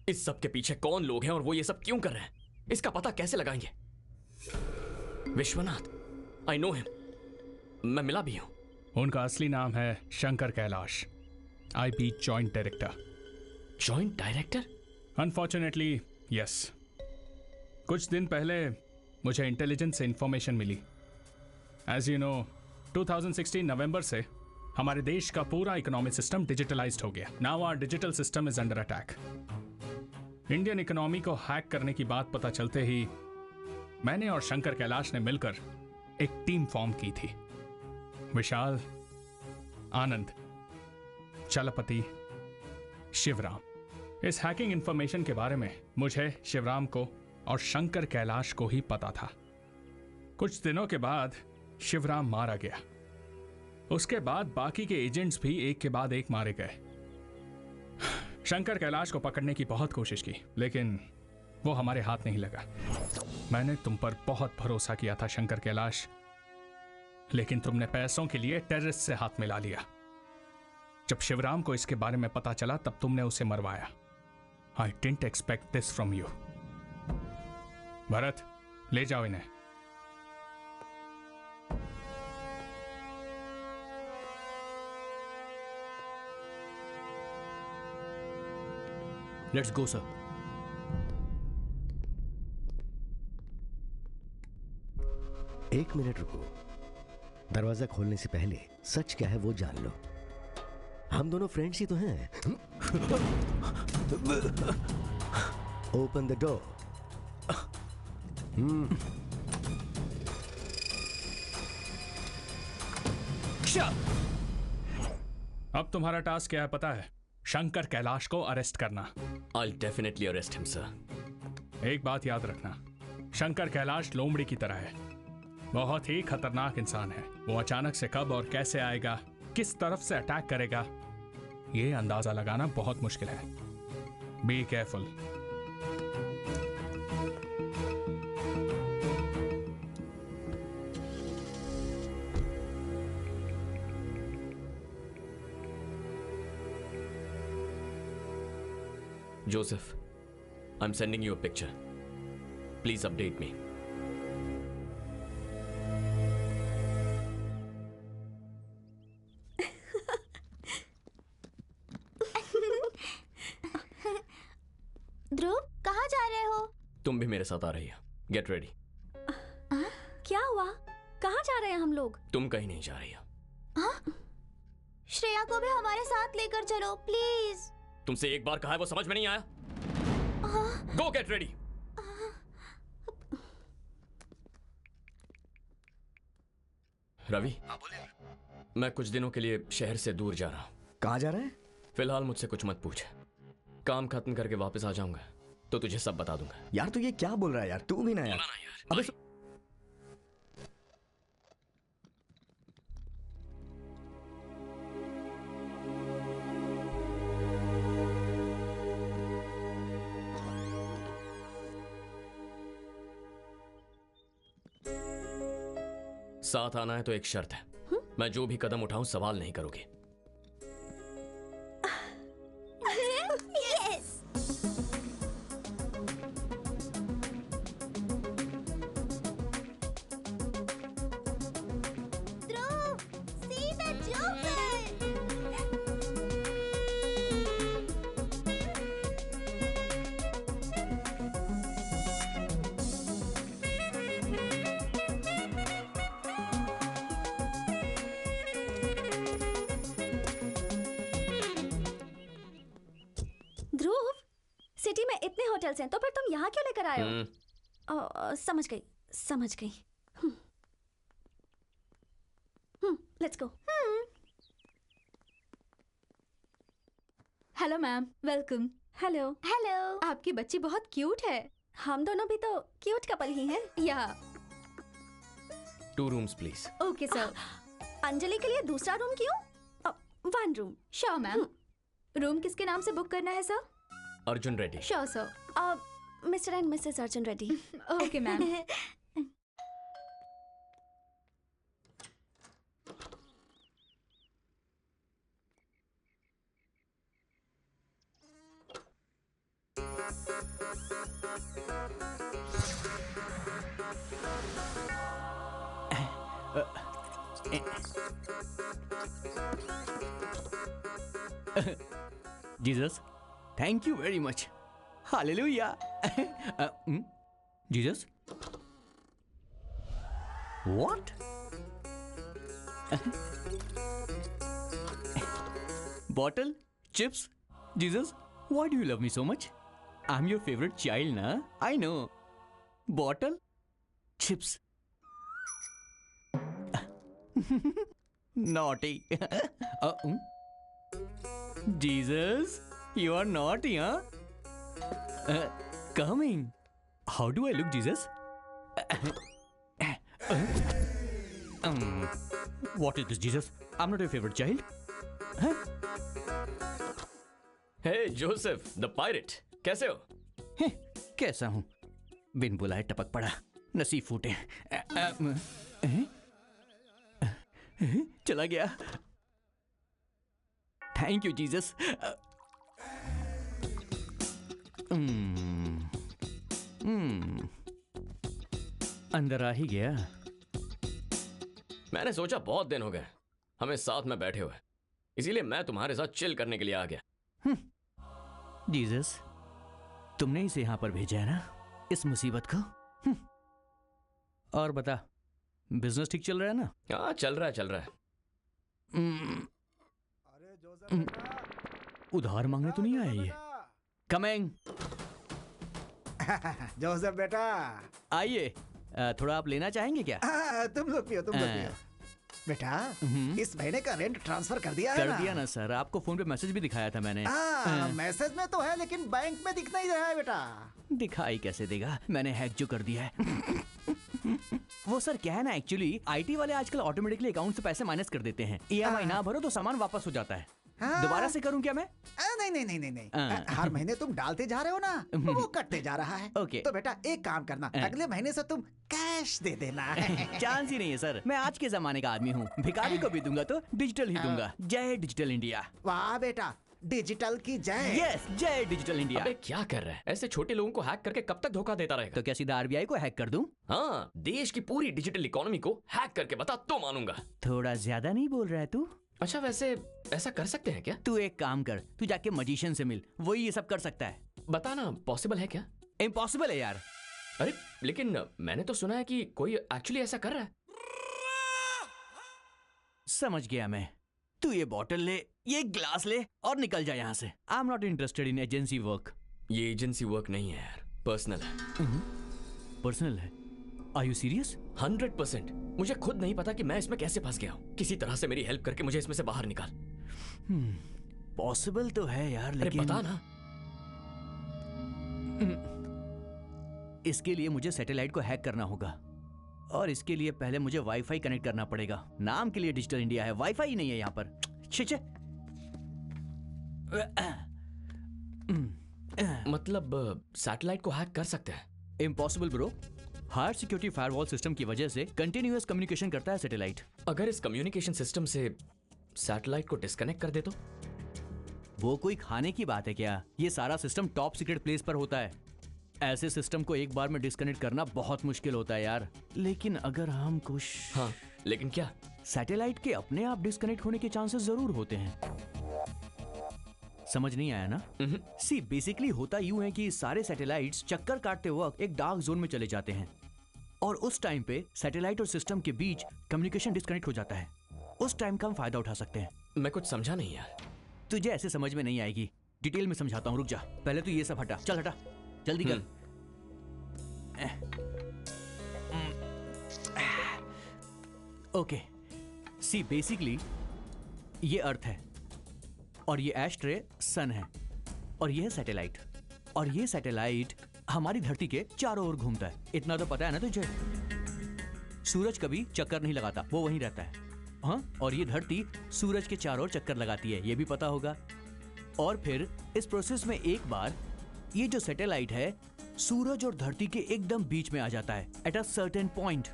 इस सब के पीछे कौन लोग हैं और वो ये सब क्यों कर रहे हैं, इसका पता कैसे लगाएंगे? विश्वनाथ, आई नो हिम, मैं मिला भी हूं। उनका असली नाम है Shankar Kailash, IP joint director. Joint director? Unfortunately yes. कुछ दिन पहले मुझे इंटेलिजेंस से इंफॉर्मेशन मिली। एज यू नो 2016 नवंबर से हमारे देश का पूरा इकोनॉमिक सिस्टम डिजिटलाइज्ड हो गया। Now our digital system is under attack. Indian economy को हैक करने की बात पता चलते ही मैंने और शंकर कैलाश ने मिलकर एक टीम फॉर्म की थी। विशाल, आनंद, चलपति, शिवराम। इस हैकिंग इंफॉर्मेशन के बारे में मुझे, शिवराम को और शंकर कैलाश को ही पता था। कुछ दिनों के बाद शिवराम मारा गया। उसके बाद बाकी के एजेंट्स भी एक के बाद एक मारे गए। शंकर कैलाश को पकड़ने की बहुत कोशिश की लेकिन वो हमारे हाथ नहीं लगा। मैंने तुम पर बहुत भरोसा किया था शंकर कैलाश, लेकिन तुमने पैसों के लिए टेररिस्ट से हाथ मिला लिया। जब शिवराम को इसके बारे में पता चला तब तुमने उसे मरवाया। I didn't expect this from you. Bharat, ले जाओ इन्हें। Let's go sir. एक मिनट रुको। दरवाजा खोलने से पहले सच क्या है वो जान लो। हम दोनों फ्रेंड्स ही तो हैं। Open the door. अब तुम्हारा टास्क क्या है पता है? शंकर कैलाश को अरेस्ट करना। I'll definitely arrest him, sir. एक बात याद रखना, शंकर कैलाश लोमड़ी की तरह है। बहुत ही खतरनाक इंसान है। वो अचानक से कब और कैसे आएगा, किस तरफ से अटैक करेगा, ये अंदाजा लगाना बहुत मुश्किल है। Be careful. Joseph, I'm sending you a picture. Please update me. ध्रुव, कहाँ जा रहे हो? तुम भी मेरे साथ आ रही हो। Get ready. क्या हुआ? कहाँ जा रहे हैं हम लोग? तुम कहीं नहीं जा रही हो। श्रेया को भी हमारे साथ लेकर चलो प्लीज। तुमसे एक बार कहा है वो समझ में नहीं आया? Go get ready. रवि, मैं कुछ दिनों के लिए शहर से दूर जा रहा हूँ। कहाँ जा रहा है? फिलहाल मुझसे कुछ मत पूछ। काम खत्म करके वापस आ जाऊंगा तो तुझे सब बता दूंगा। यार तू ये क्या बोल रहा है यार? तू भी ना यार। अबे साथ आना है तो एक शर्त है। मैं जो भी कदम उठाऊं सवाल नहीं करोगे। Yes. Dhruv, see the Joker. Dhruv, city में इतने होटल्स हैं तो फिर तुम यहाँ क्यों लेकर आए हो? समझ गई, समझ गई। Let's go. Hello ma'am, welcome. Hello. Hello. आपकी बच्ची बहुत क्यूट है। हम दोनों भी तो क्यूट कपल ही हैं। या 2 rooms please. Okay sir. Anjali के लिए दूसरा रूम क्यों? 1 रूम। Sure ma'am. रूम किसके नाम से बुक करना है sir? Arjun Reddy. Sure sir. Mister and Mrs Arjun Reddy. Okay ma'am. Jesus, thank you very much. Hallelujah. Jesus, what? Bottle, chips, Jesus, why do you love me so much? I'm your favorite child, na? I know. Bottle, chips. Naughty. Jesus, you are naughty, huh? Coming. How do I look, Jesus? What is this, Jesus? I'm not your favorite child. Huh? Hey, Joseph, the pirate. कैसे हो? कैसा हूं? बिन बुलाए टपक पड़ा, नसीब फूटे। चला गया। Thank you Jesus. अंदर आ ही गया। मैंने सोचा बहुत दिन हो गए हमें साथ में बैठे हुए, इसीलिए मैं तुम्हारे साथ चिल करने के लिए आ गया। जीसस, तुमने इसे यहां पर भेजा है ना, इस मुसीबत को। और बता, बिजनेस ठीक चल रहा है ना? हाँ, चल रहा है, चल रहा है। उधार मांगने तो नहीं आया ये? कमिंग। जोसेफ बेटा, आइए। थोड़ा आप लेना चाहेंगे क्या? तुम लोग पियो, तुम लोग पियो। बेटा, इस महीने का रेंट ट्रांसफर कर दिया है ना? कर दिया ना सर, आपको फोन पे मैसेज भी दिखाया था मैंने। मैसेज में तो है, लेकिन बैंक में दिख नहीं रहा है बेटा। दिखाई कैसे देगा, मैंने हैक जो कर दिया है। वो सर क्या है ना, एक्चुअली आईटी वाले आजकल ऑटोमेटिकली अकाउंट से पैसे माइनस कर देते हैं। ईएमआई ना भरो तो सामान वापस हो जाता है। दोबारा से करूं क्या मैं? नहीं नहीं नहीं नहीं नहीं, हर महीने तुम डालते जा रहे हो ना, वो कटते जा रहा है। ओके। तो बेटा एक काम करना, अगले महीने से तुम कैश दे देना। चांस ही नहीं है सर, मैं आज के जमाने का आदमी हूँ। भिखारी को भी दूंगा तो डिजिटल ही दूंगा। जय डिजिटल इंडिया। वाह बेटा, डिजिटल की जय। यस, जय डिजिटल इंडिया। अबे क्या कर रहा है? ऐसे छोटे लोगों को हैक करके कब तक धोखा देता रहेगा? तो क्या सीधा आरबीआई को हैक कर दूं? हाँ, देश की पूरी डिजिटल इकोनॉमी को हैक करके बता तो मानूंगा। थोड़ा ज्यादा नहीं बोल रहा है तू? अच्छा, वैसे ऐसा कर सकते हैं क्या? तू एक काम कर, तू जाके मजिशियन से मिल, वही ये सब कर सकता है। बताना, पॉसिबल है क्या? इम्पॉसिबल है यार। अरे लेकिन मैंने तो सुना है कि कोई एक्चुअली ऐसा कर रहा है। समझ गया मैं। तू ये बॉटल ले, ये ग्लास ले और निकल जा यहाँ से। I am not interested in agency work. ये एजेंसी वर्क नहीं है यार, पर्सनल है। पर्सनल है? Are you serious? 100%। मुझे खुद नहीं पता कि मैं इसमें कैसे फंस गया हूँ। किसी तरह से मेरी हेल्प करके मुझे इसमें से बाहर निकाल। पॉसिबल तो है यार, लेकिन बता ना। इसके लिए मुझे सैटेलाइट को हैक करना होगा, और इसके लिए पहले मुझे वाईफाई कनेक्ट करना पड़ेगा। नाम के लिए डिजिटल इंडिया है, वाईफाई ही नहीं है यहाँ पर। छे। मतलब सैटेलाइट को हैक कर सकते हैं? Impossible bro. Higher security firewall system की वजह से कंटिन्यूअस कम्युनिकेशन करता है सैटेलाइट। अगर इस कम्युनिकेशन सिस्टम से सैटेलाइट को डिस्कनेक्ट कर दे तो? वो कोई खाने की बात है क्या? ये सारा सिस्टम टॉप सीक्रेट प्लेस पर होता है। ऐसे सिस्टम को एक बार में डिस्कनेक्ट करना बहुत मुश्किल होता है यार। लेकिन अगर हम कुछ... हाँ, लेकिन क्या? सैटेलाइट के अपने आप डिस्कनेक्ट होने के चांसेस जरूर होते हैं। समझ नहीं आया ना? सी बेसिकली होता यूं है कि सारे सैटेलाइट्स चक्कर काटते वक्त एक डार्क जोन में चले जाते हैं और उस टाइम पे सैटेलाइट और सिस्टम के बीच कम्युनिकेशन डिस्कनेक्ट हो जाता है। उस टाइम का हम फायदा उठा सकते हैं। मैं कुछ समझा नहीं यार। तुझे ऐसे समझ में नहीं आएगी, डिटेल में समझाता हूँ, रुक जा। पहले तो ये सब हटा, चल हटा, जल्दी कर। ओके, सी बेसिकली ये अर्थ है और ये एस्ट्रे सन है और ये है सैटेलाइट, और ये सैटेलाइट हमारी धरती के चारों ओर घूमता है। इतना तो पता है ना तुझे? सूरज कभी चक्कर नहीं लगाता, वो वहीं रहता है। हाँ, और ये धरती सूरज के चारों ओर चक्कर लगाती है, ये भी पता होगा। और फिर इस प्रोसेस में एक बार ये जो सैटेलाइट है सूरज और धरती के एकदम बीच में आ जाता है एट अ सर्टेन पॉइंट,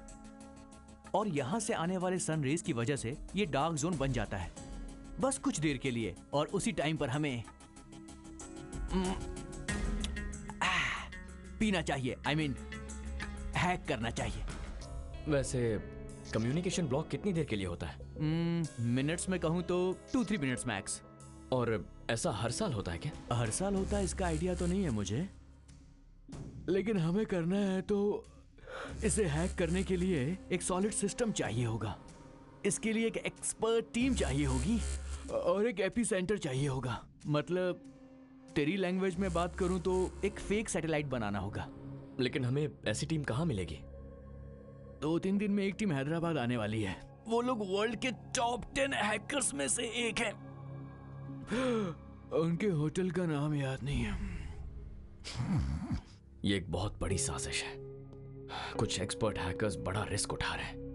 और यहां से आने वाले सन रेज की वजह से ये डार्क जोन बन जाता है बस कुछ देर के लिए, और उसी टाइम पर हमें पीना चाहिए, आई मीन हैक करना चाहिए। वैसे कम्युनिकेशन ब्लॉक कितनी देर के लिए होता है? मिनट्स में कहूं तो 2-3 मिनट्स मैक्स। और ऐसा हर साल होता है क्या? हर साल होता है इसका आइडिया तो नहीं है मुझे, लेकिन हमें करना है तो इसे हैक करने के लिए एक सॉलिड सिस्टम चाहिए होगा। इसके लिए एक एक्सपर्ट टीम चाहिए होगी और एक एपी सेंटर चाहिए होगा। मतलब तेरी लैंग्वेज में बात करूं तो एक फेक सैटेलाइट बनाना होगा। लेकिन हमें ऐसी टीम कहाँ मिलेगी? 2-3 दिन में एक टीम हैदराबाद आने वाली है। वो लोग वर्ल्ड के टॉप 10 हैकर्स में से एक है। उनके होटल का नाम याद नहीं है। ये एक बहुत बड़ी साजिश है। कुछ एक्सपर्ट हैकर्स बड़ा रिस्क उठा रहे हैं।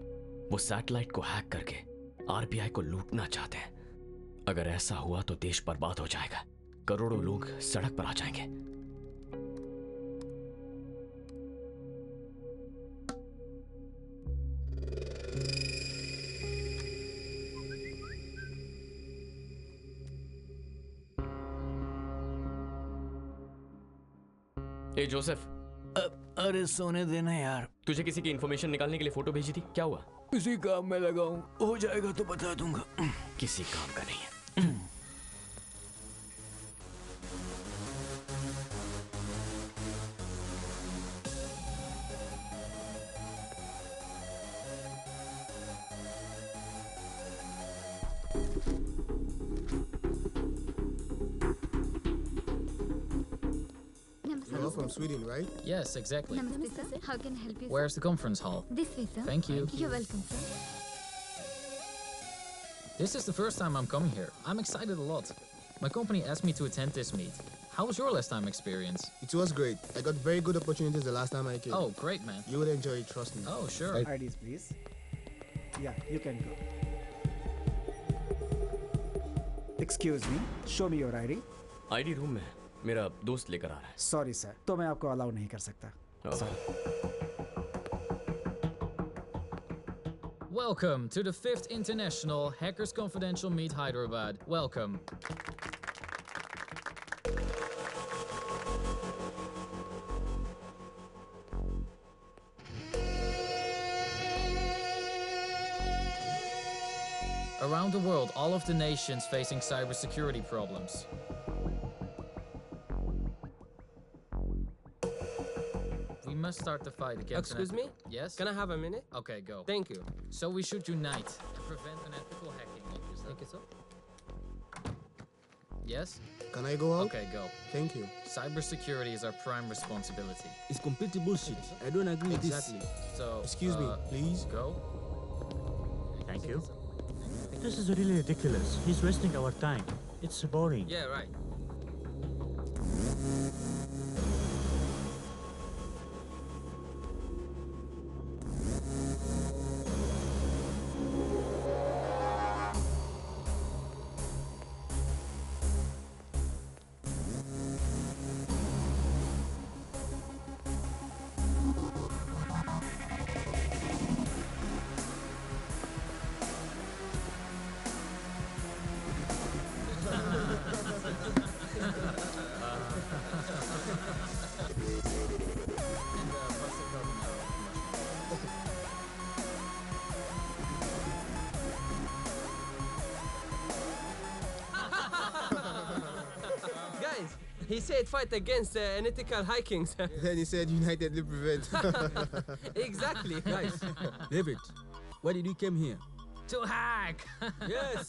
वो सैटेलाइट को हैक करके आरबीआई को लूटना चाहते हैं। अगर ऐसा हुआ तो देश बर्बाद हो जाएगा, करोड़ों लोग सड़क पर आ जाएंगे। ए जोसेफ, अरे सोने देना यार। तुझे किसी की इंफॉर्मेशन निकालने के लिए फोटो भेजी थी, क्या हुआ? किसी काम में लगा हूं, हो जाएगा तो बता दूंगा। किसी काम का नहीं है। You're from Sweden, right? Yes, exactly. Namaste, sir. How can I help you? Where's the conference hall? This way, sir. Thank you. You're welcome, sir. This is the first time I'm coming here. I'm excited a lot. My company asked me to attend this meet. How was your last time experience? It was great. I got very good opportunities the last time I came. Oh, great, man. You will enjoy it, trust me. Oh, sure. IDs, please. Yeah, you can go. Excuse me, show me your ID. ID room में मेरा दोस्त लेकर आ रहा है। Sorry sir, तो मैं आपको allow नहीं कर सकता। Sorry. Welcome to the 5th International Hackers Confidential Meet Hyderabad. Welcome. Around the world, all of the nations facing cybersecurity problems. We must start the fight against... Excuse me? Yes? Can I have a minute? Okay, go. Thank you. So we should unite and prevent unethical hacking. Thank you, sir. Yes? Can I go out? Okay, go. Thank you. Cybersecurity is our prime responsibility. It's completely bullshit. I don't agree with this. Exactly. So, Excuse me, please. Go. Thank you. This is really ridiculous. He's wasting our time. It's boring. Yeah, right. He said fight against unethical hikings. Then he said United will prevent. Exactly. Guys, David, why did you come here? To hack. Yes.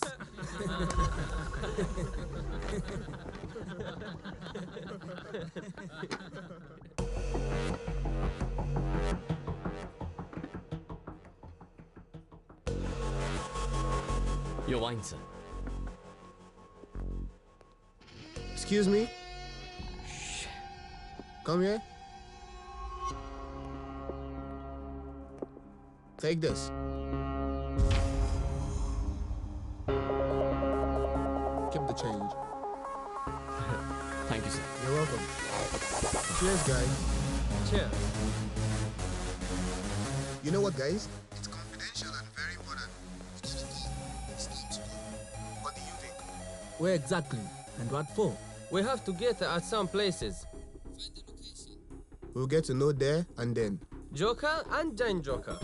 Your wine, sir. Excuse me? Come here. Take this. Keep the change. Thank you, sir. You're welcome. Cheers, guys. Cheers. You know what, guys? It's confidential and very important. What do you think? Where exactly? And what for? We have to get at some places. We'll get to know there and then. Joker and Giant Joker.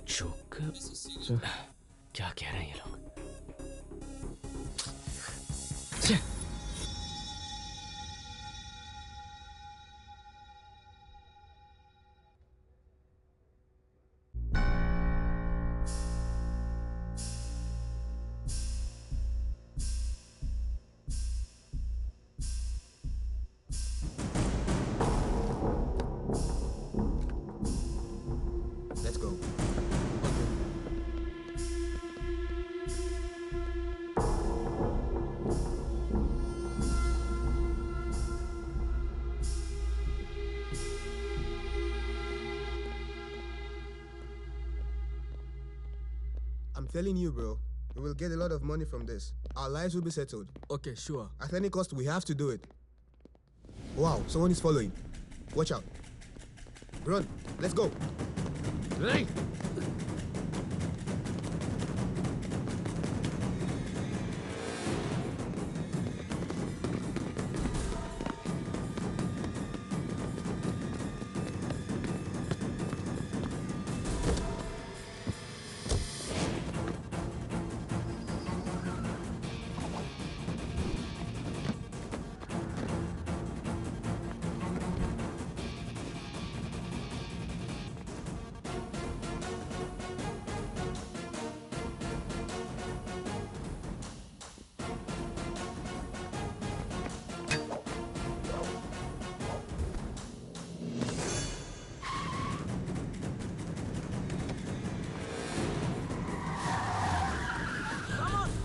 Joker? क्या कह रहे हैं ये लोग? Let's go. I'm telling you, bro, we will get a lot of money from this. Our lives will be settled. Okay, sure. At any cost, we have to do it. Wow, someone is following. Watch out. Run, let's go. Hey!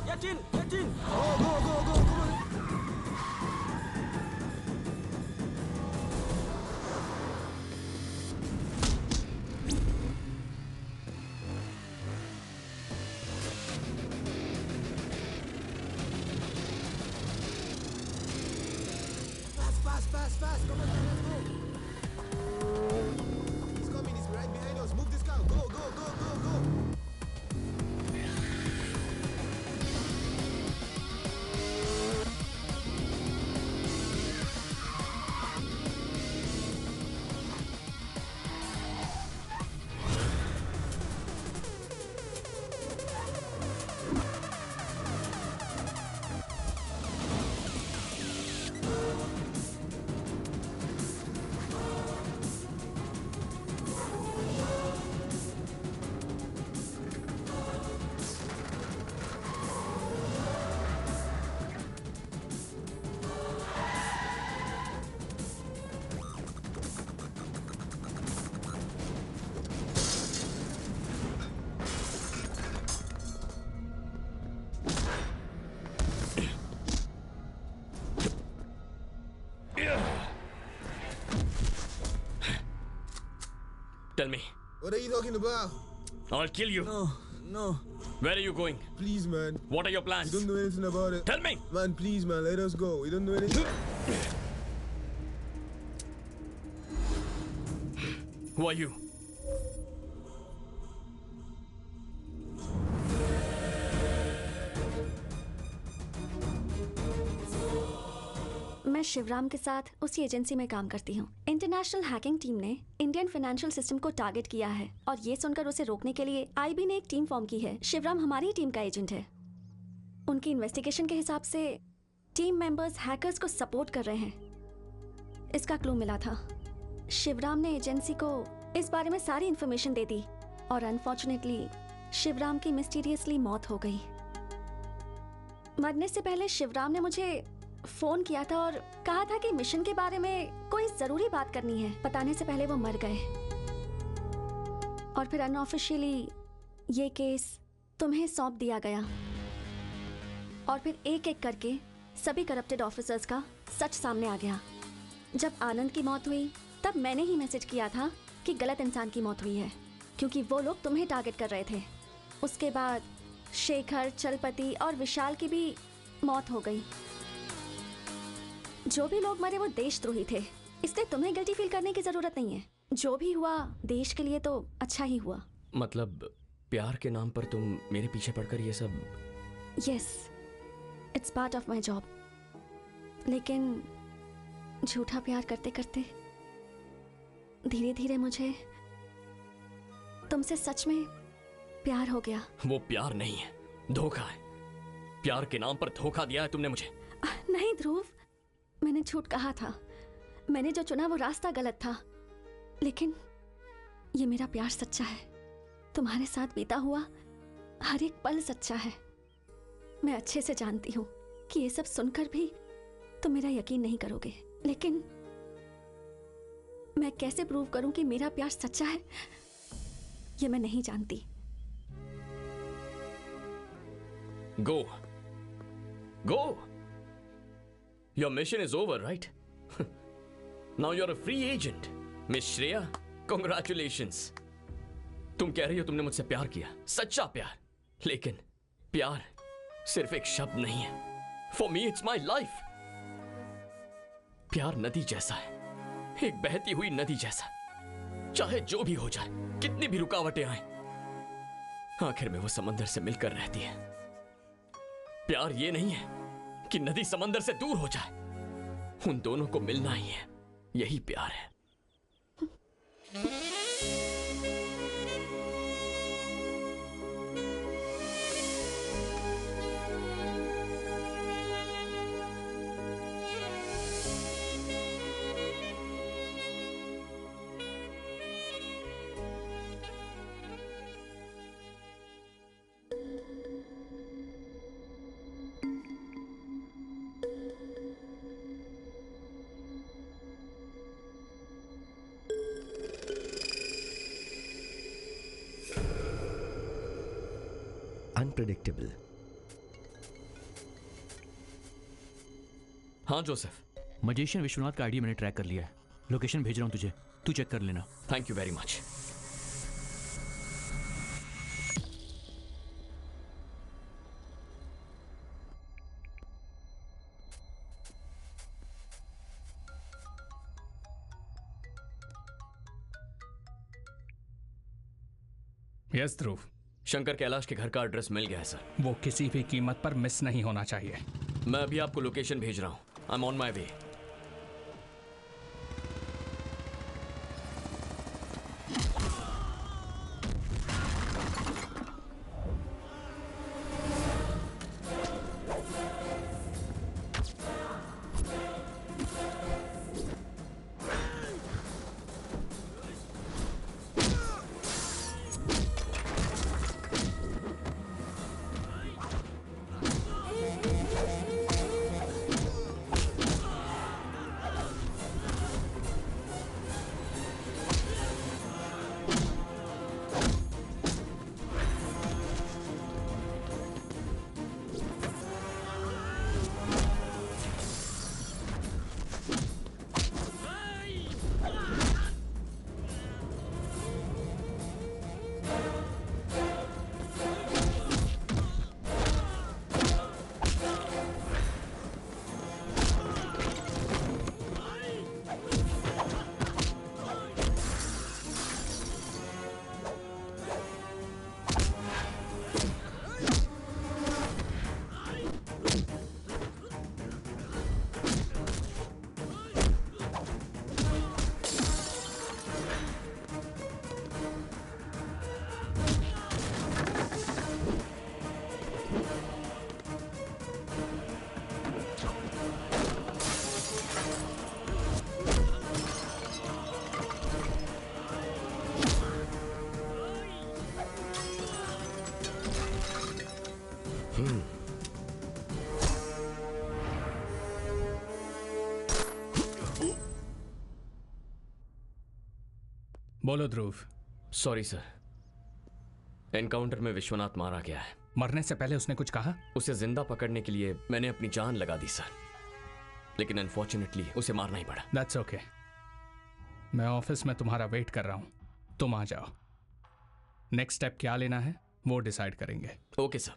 Get in! Go, go, go, go, come on. Fast. Come on, let's go. He's coming. He's right behind us. Move this car. Go. Tell me. What are you talking about? I'll kill you. No. Where are you going? Please, man. What are your plans? We don't know anything about it. Tell me. Man, please, man. Let us go. We don't know anything. Who are you? मैं शिवराम के साथ उसी agency में काम करती हूँ। International hacking team ने Indian financial system को टारगेट किया है और ये सुनकर उसे रोकने के लिए आईबी ने एक टीम फॉर्म की है। शिवराम हमारी टीम का एजेंट है। उनकी इन्वेस्टिगेशन के हिसाब से टीम मेंबर्स हैकर्स को सपोर्ट कर रहे हैं। इसका क्लू मिला था। शिवराम ने एजेंसी को इस बारे में सारी इन्फॉर्मेशन दे दी और अनफॉर्चुनेटली शिवराम की मिस्टीरियसली मौत हो गई। मरने से पहले शिवराम ने मुझे फोन किया था और कहा था कि मिशन के बारे में कोई जरूरी बात करनी है। बताने से पहले वो मर गए और फिर अनऑफिशियली ये केस तुम्हें सौंप दिया गया और फिर एक एक करके सभी करप्टेड ऑफिसर्स का सच सामने आ गया। जब आनंद की मौत हुई तब मैंने ही मैसेज किया था कि गलत इंसान की मौत हुई है, क्योंकि वो लोग तुम्हें टारगेट कर रहे थे। उसके बाद शेखर, चलपति और विशाल की भी मौत हो गई। जो भी लोग मरे वो देशद्रोही थे, इसलिए तुम्हें गिल्टी फील करने की जरूरत नहीं है। जो भी हुआ देश के लिए तो अच्छा ही हुआ। मतलब प्यार के नाम पर तुम मेरे पीछे पड़कर ये सब? Yes, it's part of my job. लेकिन झूठा प्यार करते करते धीरे धीरे मुझे तुमसे सच में प्यार हो गया। वो प्यार नहीं है, धोखा है। प्यार के नाम पर धोखा दिया है तुमने मुझे। नहीं ध्रुव, मैंने झूठ कहा था। मैंने जो चुना वो रास्ता गलत था, लेकिन ये मेरा प्यार सच्चा है। तुम्हारे साथ बीता हुआ हर एक पल सच्चा है। मैं अच्छे से जानती हूँ कि ये सब सुनकर भी तुम मेरा यकीन नहीं करोगे, लेकिन मैं कैसे प्रूव करूं कि मेरा प्यार सच्चा है ये मैं नहीं जानती। Go. Go. Your mission is over, right? Now you're a free agent. Miss Shreya, congratulations. तुम कह रही हो तुमने मुझसे प्यार किया, सच्चा प्यार। लेकिन प्यार सिर्फ एक शब्द नहीं है। For me, it's my life. प्यार नदी जैसा है, एक बहती हुई नदी जैसा। चाहे जो भी हो जाए, कितनी भी रुकावटें आए, आखिर में वो समंदर से मिलकर रहती है। प्यार ये नहीं है कि नदी समंदर से दूर हो जाए, उन दोनों को मिलना ही है, यही प्यार है। अनप्रेडिक्टेबल। हाँ जोसेफ, मजिशियन विश्वनाथ का आईडी मैंने ट्रैक कर लिया है। लोकेशन भेज रहा हूं तुझे, तू चेक कर लेना। Thank you very much. Yes Dhruv. Shankar Kailash के घर का एड्रेस मिल गया है सर। वो किसी भी कीमत पर मिस नहीं होना चाहिए। मैं अभी आपको लोकेशन भेज रहा हूं। आई एम ऑन माई वे। बोलो ध्रुव। सॉरी सर, एनकाउंटर में विश्वनाथ मारा गया है। मरने से पहले उसने कुछ कहा? उसे जिंदा पकड़ने के लिए मैंने अपनी जान लगा दी सर, लेकिन अनफॉर्चुनेटली उसे मारना ही पड़ा। That's okay. मैं ऑफिस में तुम्हारा वेट कर रहा हूं, तुम आ जाओ। नेक्स्ट स्टेप क्या लेना है वो डिसाइड करेंगे। Okay sir.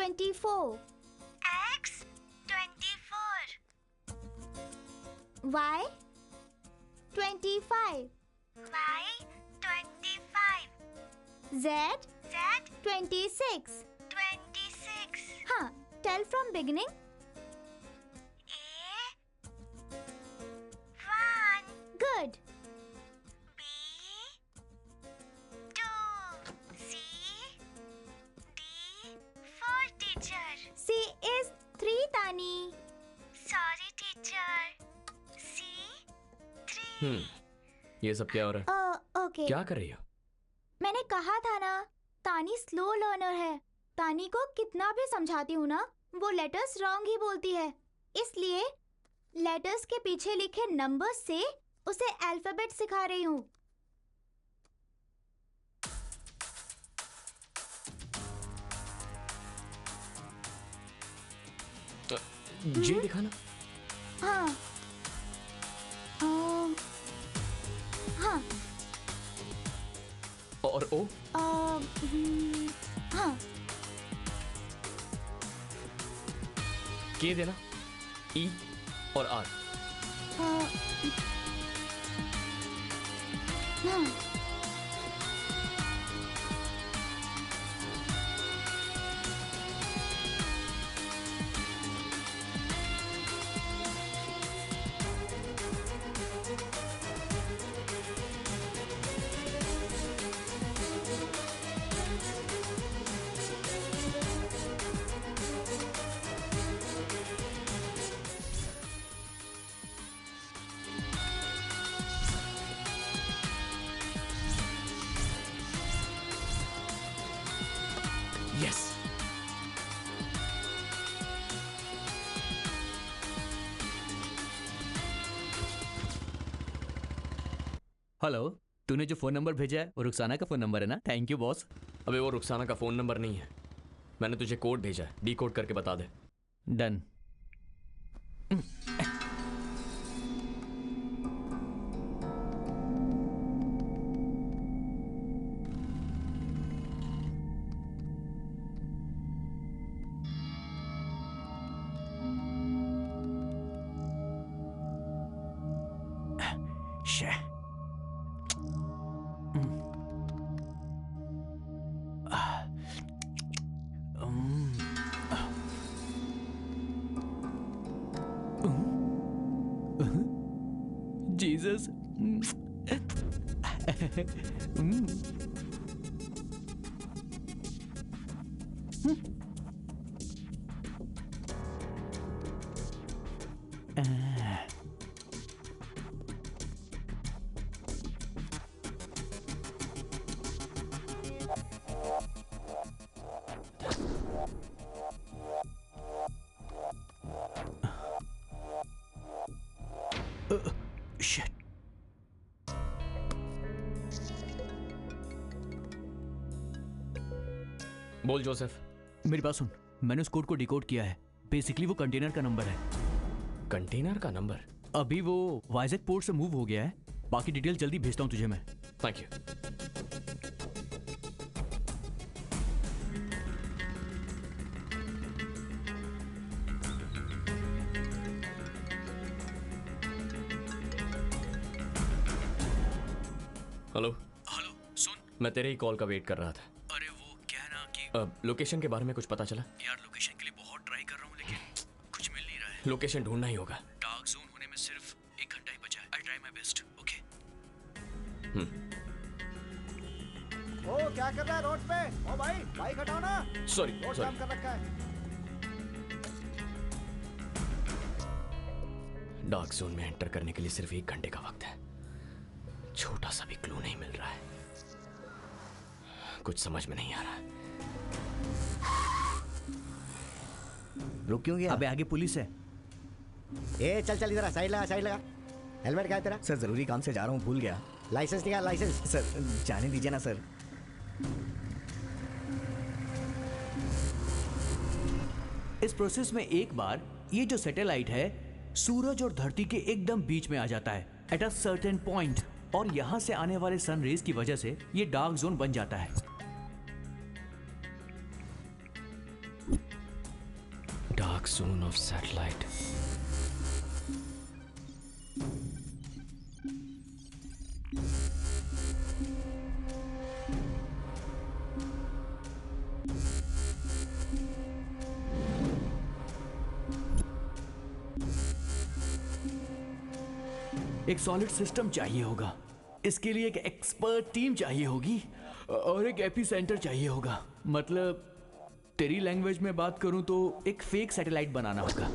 X24. Y25. Z26. हाँ, tell from beginning. Good. C is 3, Tani. Sorry, teacher. C3. ये सब क्या हो रहा है? Okay. क्या कर रही हो? मैंने कहा था ना, तानी स्लो लर्नर है। तानी को कितना भी समझाती हूँ ना, वो लेटर्स रॉन्ग ही बोलती है। इसलिए लेटर्स के पीछे लिखे नंबर्स से उसे अल्फाबेट सिखा रही हूँ। जे दिखाना। हाँ। हाँ। और ओ? हाँ। के देना। ई और आर। हाँ। यस। हेलो, तूने जो फोन नंबर भेजा है वो रुखसाना का फोन नंबर है ना? Thank you boss. अबे वो रुखसाना का फोन नंबर नहीं है, मैंने तुझे कोड भेजा है, डीकोड करके बता दे। डन। Jesus. Shit. बोल जोसेफ। मेरी बात सुन, मैंने उस कोड को डिकोड किया है। बेसिकली वो कंटेनर का नंबर है। कंटेनर का नंबर? अभी वो वाइजैक पोर्ट से मूव हो गया है। बाकी डिटेल जल्दी भेजता हूँ तुझे मैं। Thank you. हेलो। हेलो, सुन। मैं तेरे ही कॉल का वेट कर रहा था। अरे वो क्या है ना कि लोकेशन के बारे में कुछ पता चला? यार लोकेशन के लिए बहुत ट्राई कर रहा हूँ लेकिन कुछ मिल नहीं रहा है। लोकेशन ढूंढना ही होगा। डार्क जोन होने में सिर्फ 1 घंटा ही बचा है। I try my best. Okay. ओ क्या कर रहा है रोड पे? ओ भाई बाइक हटाओ ना। Sorry road sorry. जाम कर रखा है। डार्क जोन में एंटर करने के लिए सिर्फ 1 घंटे का वक्त है। छोटा सा भी क्लू नहीं मिल रहा है। कुछ समझ में नहीं आ रहा है। रुक क्यों गया? अबे आगे पुलिस है। ए चल चल इधर साइड लगा साइड लगा। हेलमेट क्या है तेरा? सर जरूरी काम से जा रहा हूँ, भूल गया। लाइसेंस निकाल लाइसेंस। सर जाने दीजिए ना सर। इस प्रोसेस में एक बार ये जो सैटेलाइट है सूरज और धरती के एकदम बीच में आ जाता है एट अ सर्टेन पॉइंट, और यहां से आने वाले सन रेज की वजह से ये डार्क जोन बन जाता है। Dark zone of satellite. एक सॉलिड सिस्टम चाहिए होगा, इसके लिए एक एक्सपर्ट टीम चाहिए होगी और एक एपीसेंटर चाहिए होगा। मतलब तेरी लैंग्वेज में बात करूं तो एक फेक सैटेलाइट बनाना होगा।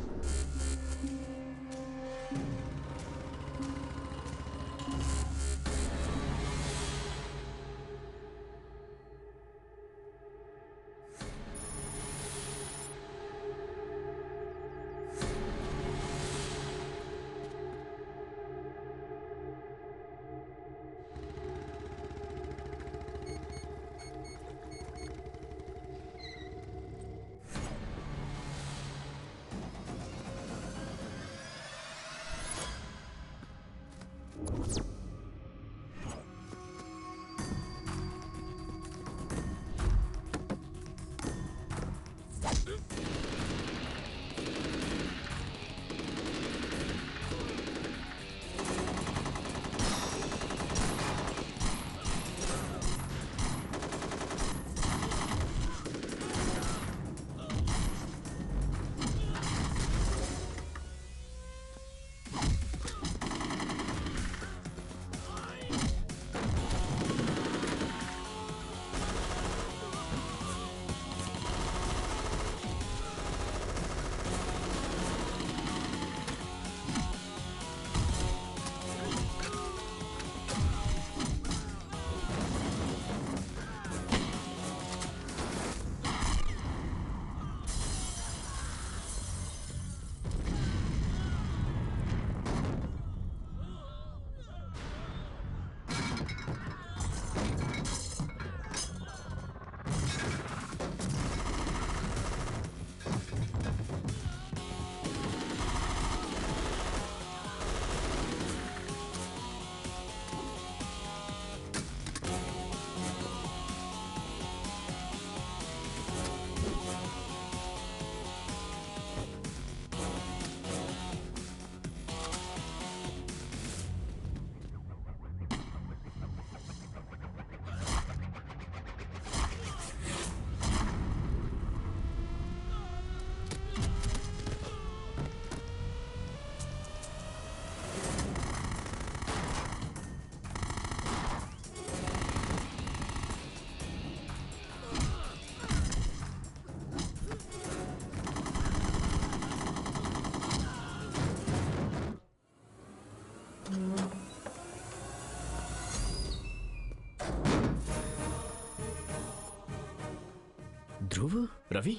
ध्रुव, रवि,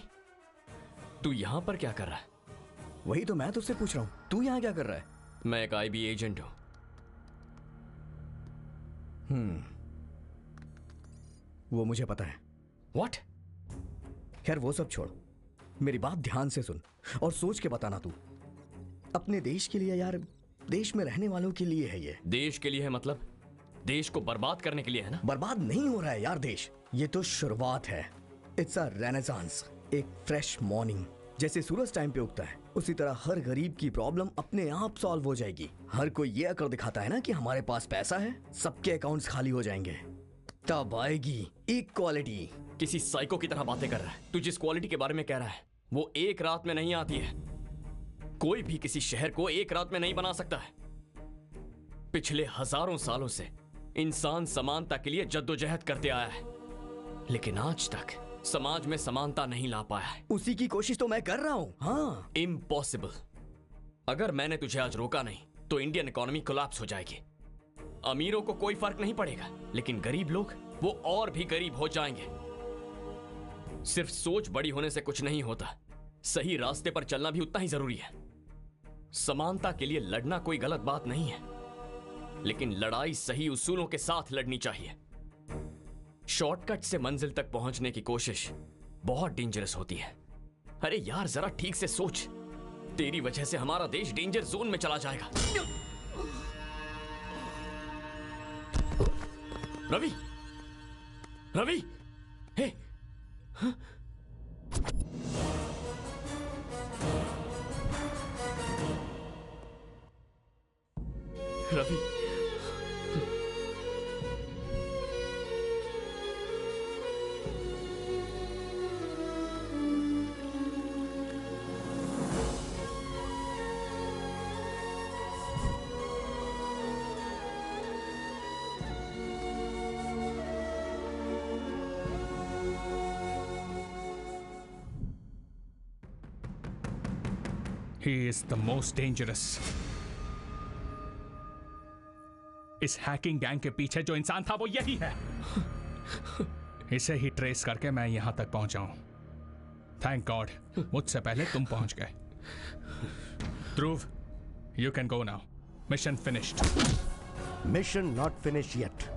तू यहां पर क्या कर रहा है? वही तो मैं तुझसे पूछ रहा हूं, तू यहां क्या कर रहा है? मैं एक आईबी एजेंट हूं। वो मुझे पता है। What? खैर वो सब छोड़, मेरी बात ध्यान से सुन और सोच के बताना। तू अपने देश के लिए यार, देश में रहने वालों के लिए है ये। देश के लिए है मतलब? देश को बर्बाद करने के लिए है ना? बर्बाद नहीं हो रहा है यार देश, ये तो शुरुआत है। इट्स अ रेनेसांस, एक फ्रेश मॉर्निंग। जैसे सूरज टाइम पे उगता है उसी तरह हर गरीब की प्रॉब्लम अपने आप सॉल्व हो जाएगी। हर कोई ये अकड़ दिखाता है ना कि हमारे पास पैसा है, सबके अकाउंट्स खाली हो जाएंगे, तब आएगी इक्वालिटी। किसी साइको की तरह बातें कर रहा है। तू जिस क्वालिटी के बारे में कह रहा है वो एक रात में नहीं आती है। कोई भी किसी शहर को एक रात में नहीं बना सकता है। पिछले हजारों सालों से इंसान समानता के लिए जद्दोजहद करते आया है। लेकिन आज तक समाज में समानता नहीं ला पाया है। उसी की कोशिश तो मैं कर रहा हूं। हाँ, इम्पॉसिबल। अगर मैंने तुझे आज रोका नहीं तो इंडियन इकोनॉमी कोलैप्स हो जाएगी। अमीरों को कोई फर्क नहीं पड़ेगा, लेकिन गरीब लोग वो और भी गरीब हो जाएंगे। सिर्फ सोच बड़ी होने से कुछ नहीं होता, सही रास्ते पर चलना भी उतना ही जरूरी है। समानता के लिए लड़ना कोई गलत बात नहीं है, लेकिन लड़ाई सही उसूलों के साथ लड़नी चाहिए। शॉर्टकट से मंजिल तक पहुंचने की कोशिश बहुत डेंजरस होती है। अरे यार, जरा ठीक से सोच, तेरी वजह से हमारा देश डेंजर जोन में चला जाएगा। रवि, रवि, हे, हाँ? Ravi, He is the most dangerous. इस हैकिंग गैंग के पीछे जो इंसान था वो यही है। इसे ही ट्रेस करके मैं यहां तक पहुंचा हूं। थैंक गॉड मुझसे पहले तुम पहुंच गए। Dhruv, you can go now. Mission finished. Mission not finish yet.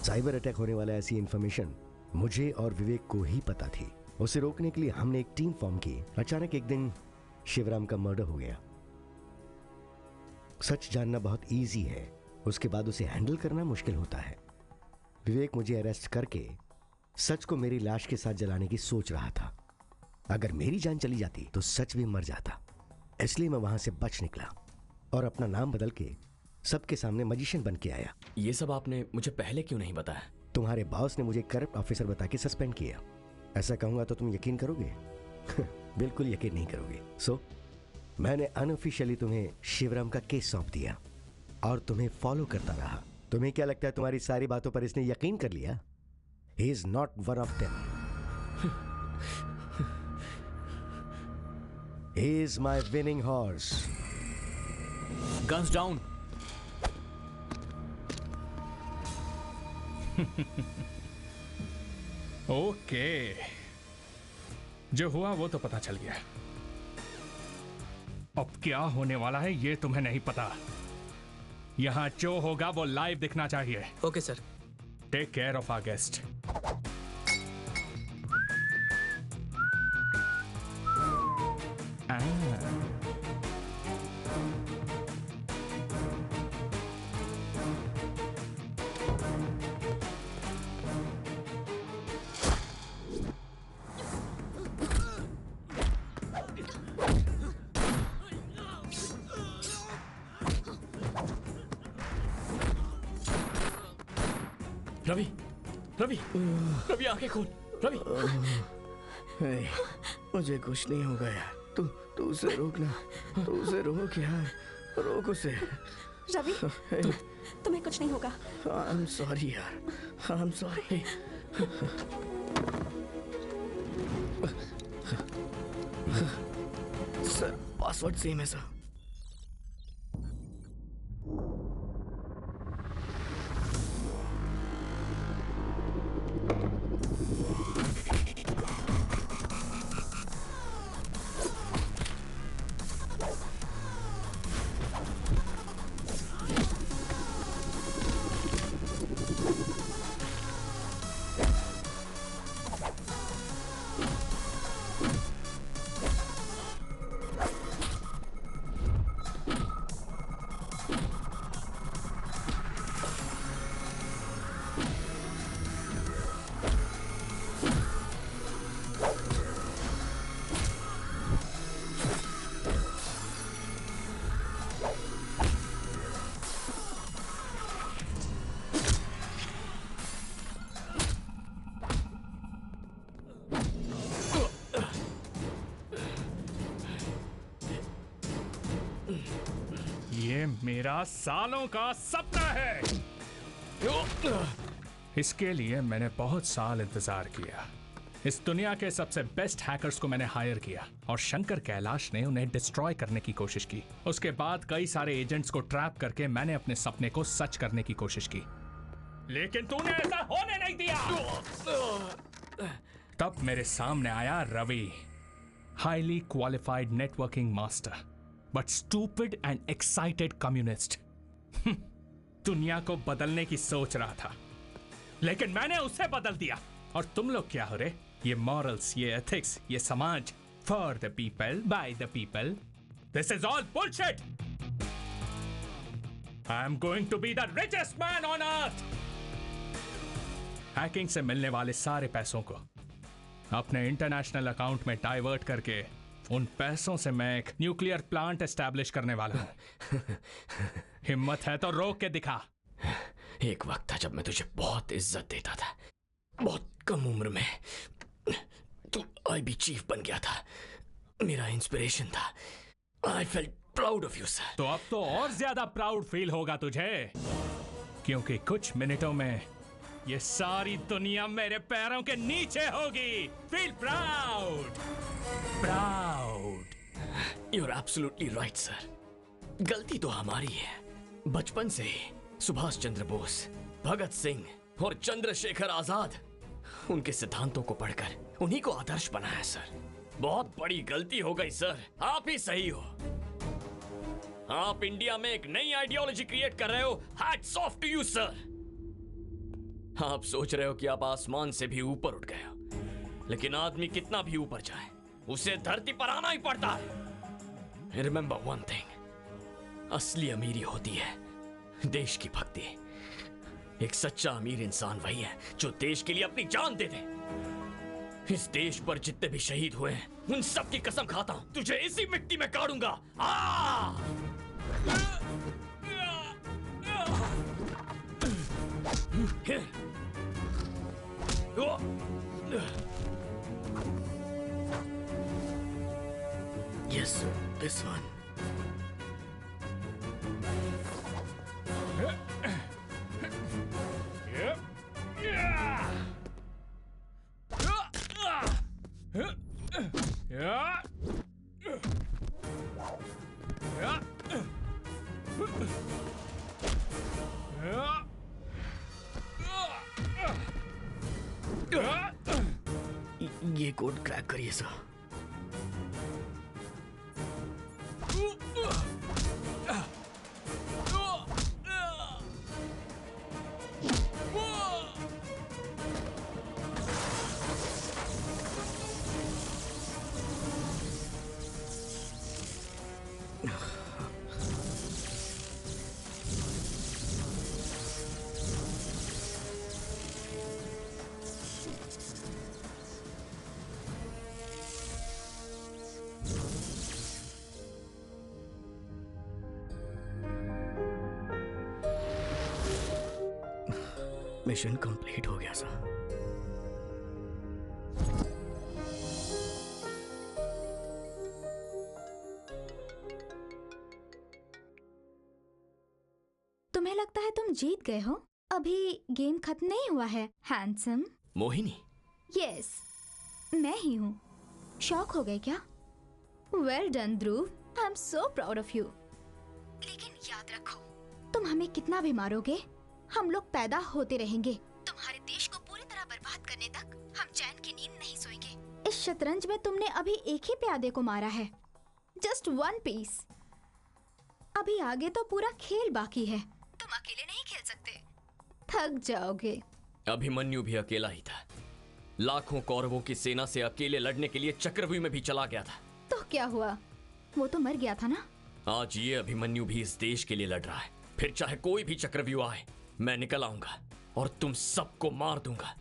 Cyber attack होने वाला ऐसी इंफॉर्मेशन मुझे और विवेक को ही पता थी। उसे रोकने के लिए हमने एक टीम फॉर्म की। अचानक एक दिन शिवराम का मर्डर हो गया। सच जानना बहुत इजी है, उसके बाद उसे हैंडल करना मुश्किल होता है। विवेक मुझे अरेस्ट करके सच को मेरी लाश के साथ जलाने की सोच रहा था। अगर मेरी जान चली जाती तो सच भी मर जाता। इसलिए मैं वहां से बच निकला और अपना नाम बदल के सबके सामने मजिशियन बन के आया। ये सब आपने मुझे पहले क्यों नहीं बताया? तुम्हारे बॉस ने मुझे करप्ट ऑफिसर बता के सस्पेंड किया। ऐसा कहूंगा तो तुम यकीन करोगे? बिल्कुल यकीन नहीं करोगे। सो मैंने अनऑफिशियली तुम्हें शिवराम का केस सौंप दिया और तुम्हें फॉलो करता रहा। तुम्हें क्या लगता है तुम्हारी सारी बातों पर इसने यकीन कर लिया? He is not one of them. He is my winning horse. Guns down. Okay, जो हुआ वो तो पता चल गया। अब क्या होने वाला है ये तुम्हें नहीं पता। यहां जो होगा वो लाइव दिखना चाहिए। Okay sir. Take care of our guest. Ravi, Ravi, Ravi आंखें खोल। रवि, मुझे कुछ नहीं होगा यार। तू उसे रोकना, तू उसे रोक यार, रोक उसे। रवि, तुम्हें कुछ नहीं होगा। आई एम सॉरी यार, I am sorry. Sir, password same है सर। मेरा सालों का सपना है। इसके लिए मैंने बहुत साल इंतजार किया। इस दुनिया के सबसे बेस्ट हैकर्स को मैंने हायर किया और शंकर कैलाश ने उन्हें डिस्ट्रॉय करने की कोशिश की। उसके बाद कई सारे एजेंट्स को ट्रैप करके मैंने अपने सपने को सच करने की कोशिश की, लेकिन तूने ऐसा होने नहीं दिया। तब मेरे सामने आया Ravi, highly qualified networking master but stupid and excited communist. दुनिया को बदलने की सोच रहा था, लेकिन मैंने उसे बदल दिया। और तुम लोग क्या हो रहे? ये मॉरल्स, ये एथिक्स, ये समाज, for the people, by the people, this is all bullshit. I am going to be the richest man on earth. Hacking से मिलने वाले सारे पैसों को अपने इंटरनेशनल अकाउंट में डाइवर्ट करके उन पैसों से मैं एक न्यूक्लियर प्लांट एस्टैब्लिश करने वाला हूं। हिम्मत है तो रोक के दिखा। एक वक्त था जब मैं तुझे बहुत इज्जत देता था। बहुत कम उम्र में तू आईबी चीफ बन गया था, मेरा इंस्पिरेशन था। I felt proud of you sir. तो अब तो और ज्यादा प्राउड फील होगा तुझे, क्योंकि कुछ मिनटों में ये सारी दुनिया मेरे पैरों के नीचे होगी। Feel proud, proud. You are absolutely right sir. गलती तो हमारी है। बचपन से ही सुभाष चंद्र बोस, भगत सिंह और चंद्रशेखर आजाद, उनके सिद्धांतों को पढ़कर उन्हीं को आदर्श बनाया सर। बहुत बड़ी गलती हो गई सर। आप ही सही हो। आप इंडिया में एक नई आइडियोलॉजी क्रिएट कर रहे हो। Hats off to you sir. आप सोच रहे हो कि आप आसमान से भी ऊपर उठ गए हो, लेकिन आदमी कितना भी ऊपर जाए उसे धरती पर आना ही पड़ता है। रिमेंबर वन थिंग, असली अमीरी होती है देश की भक्ति। एक सच्चा अमीर इंसान वही है जो देश के लिए अपनी जान दे दे। इस देश पर जितने भी शहीद हुए हैं उन सब की कसम खाता हूं, तुझे इसी मिट्टी में गाड़ूंगा। Yes, this one. ये कोड क्रैक करिए सर। मिशन कंप्लीट हो गया सर। तुम्हें लगता है तुम जीत गए हो? अभी गेम खत्म नहीं हुआ है हैंडसम। मोहिनी? यस, मैं ही हूँ। शॉक हो गए क्या? Well done Dhruv, I am so proud of you. लेकिन याद रखो, तुम हमें कितना भी मारोगे, हम लोग पैदा होते रहेंगे। तुम्हारे देश को पूरी तरह बर्बाद करने तक हम चैन की नींद नहीं सोएंगे। इस शतरंज में तुमने अभी एक ही प्यादे को मारा है, जस्ट वन पीस। अभी आगे तो पूरा खेल बाकी है। तुम अकेले नहीं खेल सकते, थक जाओगे। अभिमन्यु भी अकेला ही था। लाखों कौरवों की सेना से अकेले लड़ने के लिए चक्रव्यूह में भी चला गया था। तो क्या हुआ? वो तो मर गया था ना। आज ये अभिमन्यु भी इस देश के लिए लड़ रहा है। फिर चाहे कोई भी चक्रव्यूह आए, मैं निकल आऊंगा और तुम सबको मार दूंगा।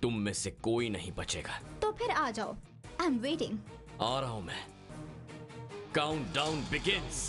तुम में से कोई नहीं बचेगा। तो फिर आ जाओ, आई एम वेटिंग। आ रहा हूं मैं। Countdown begins.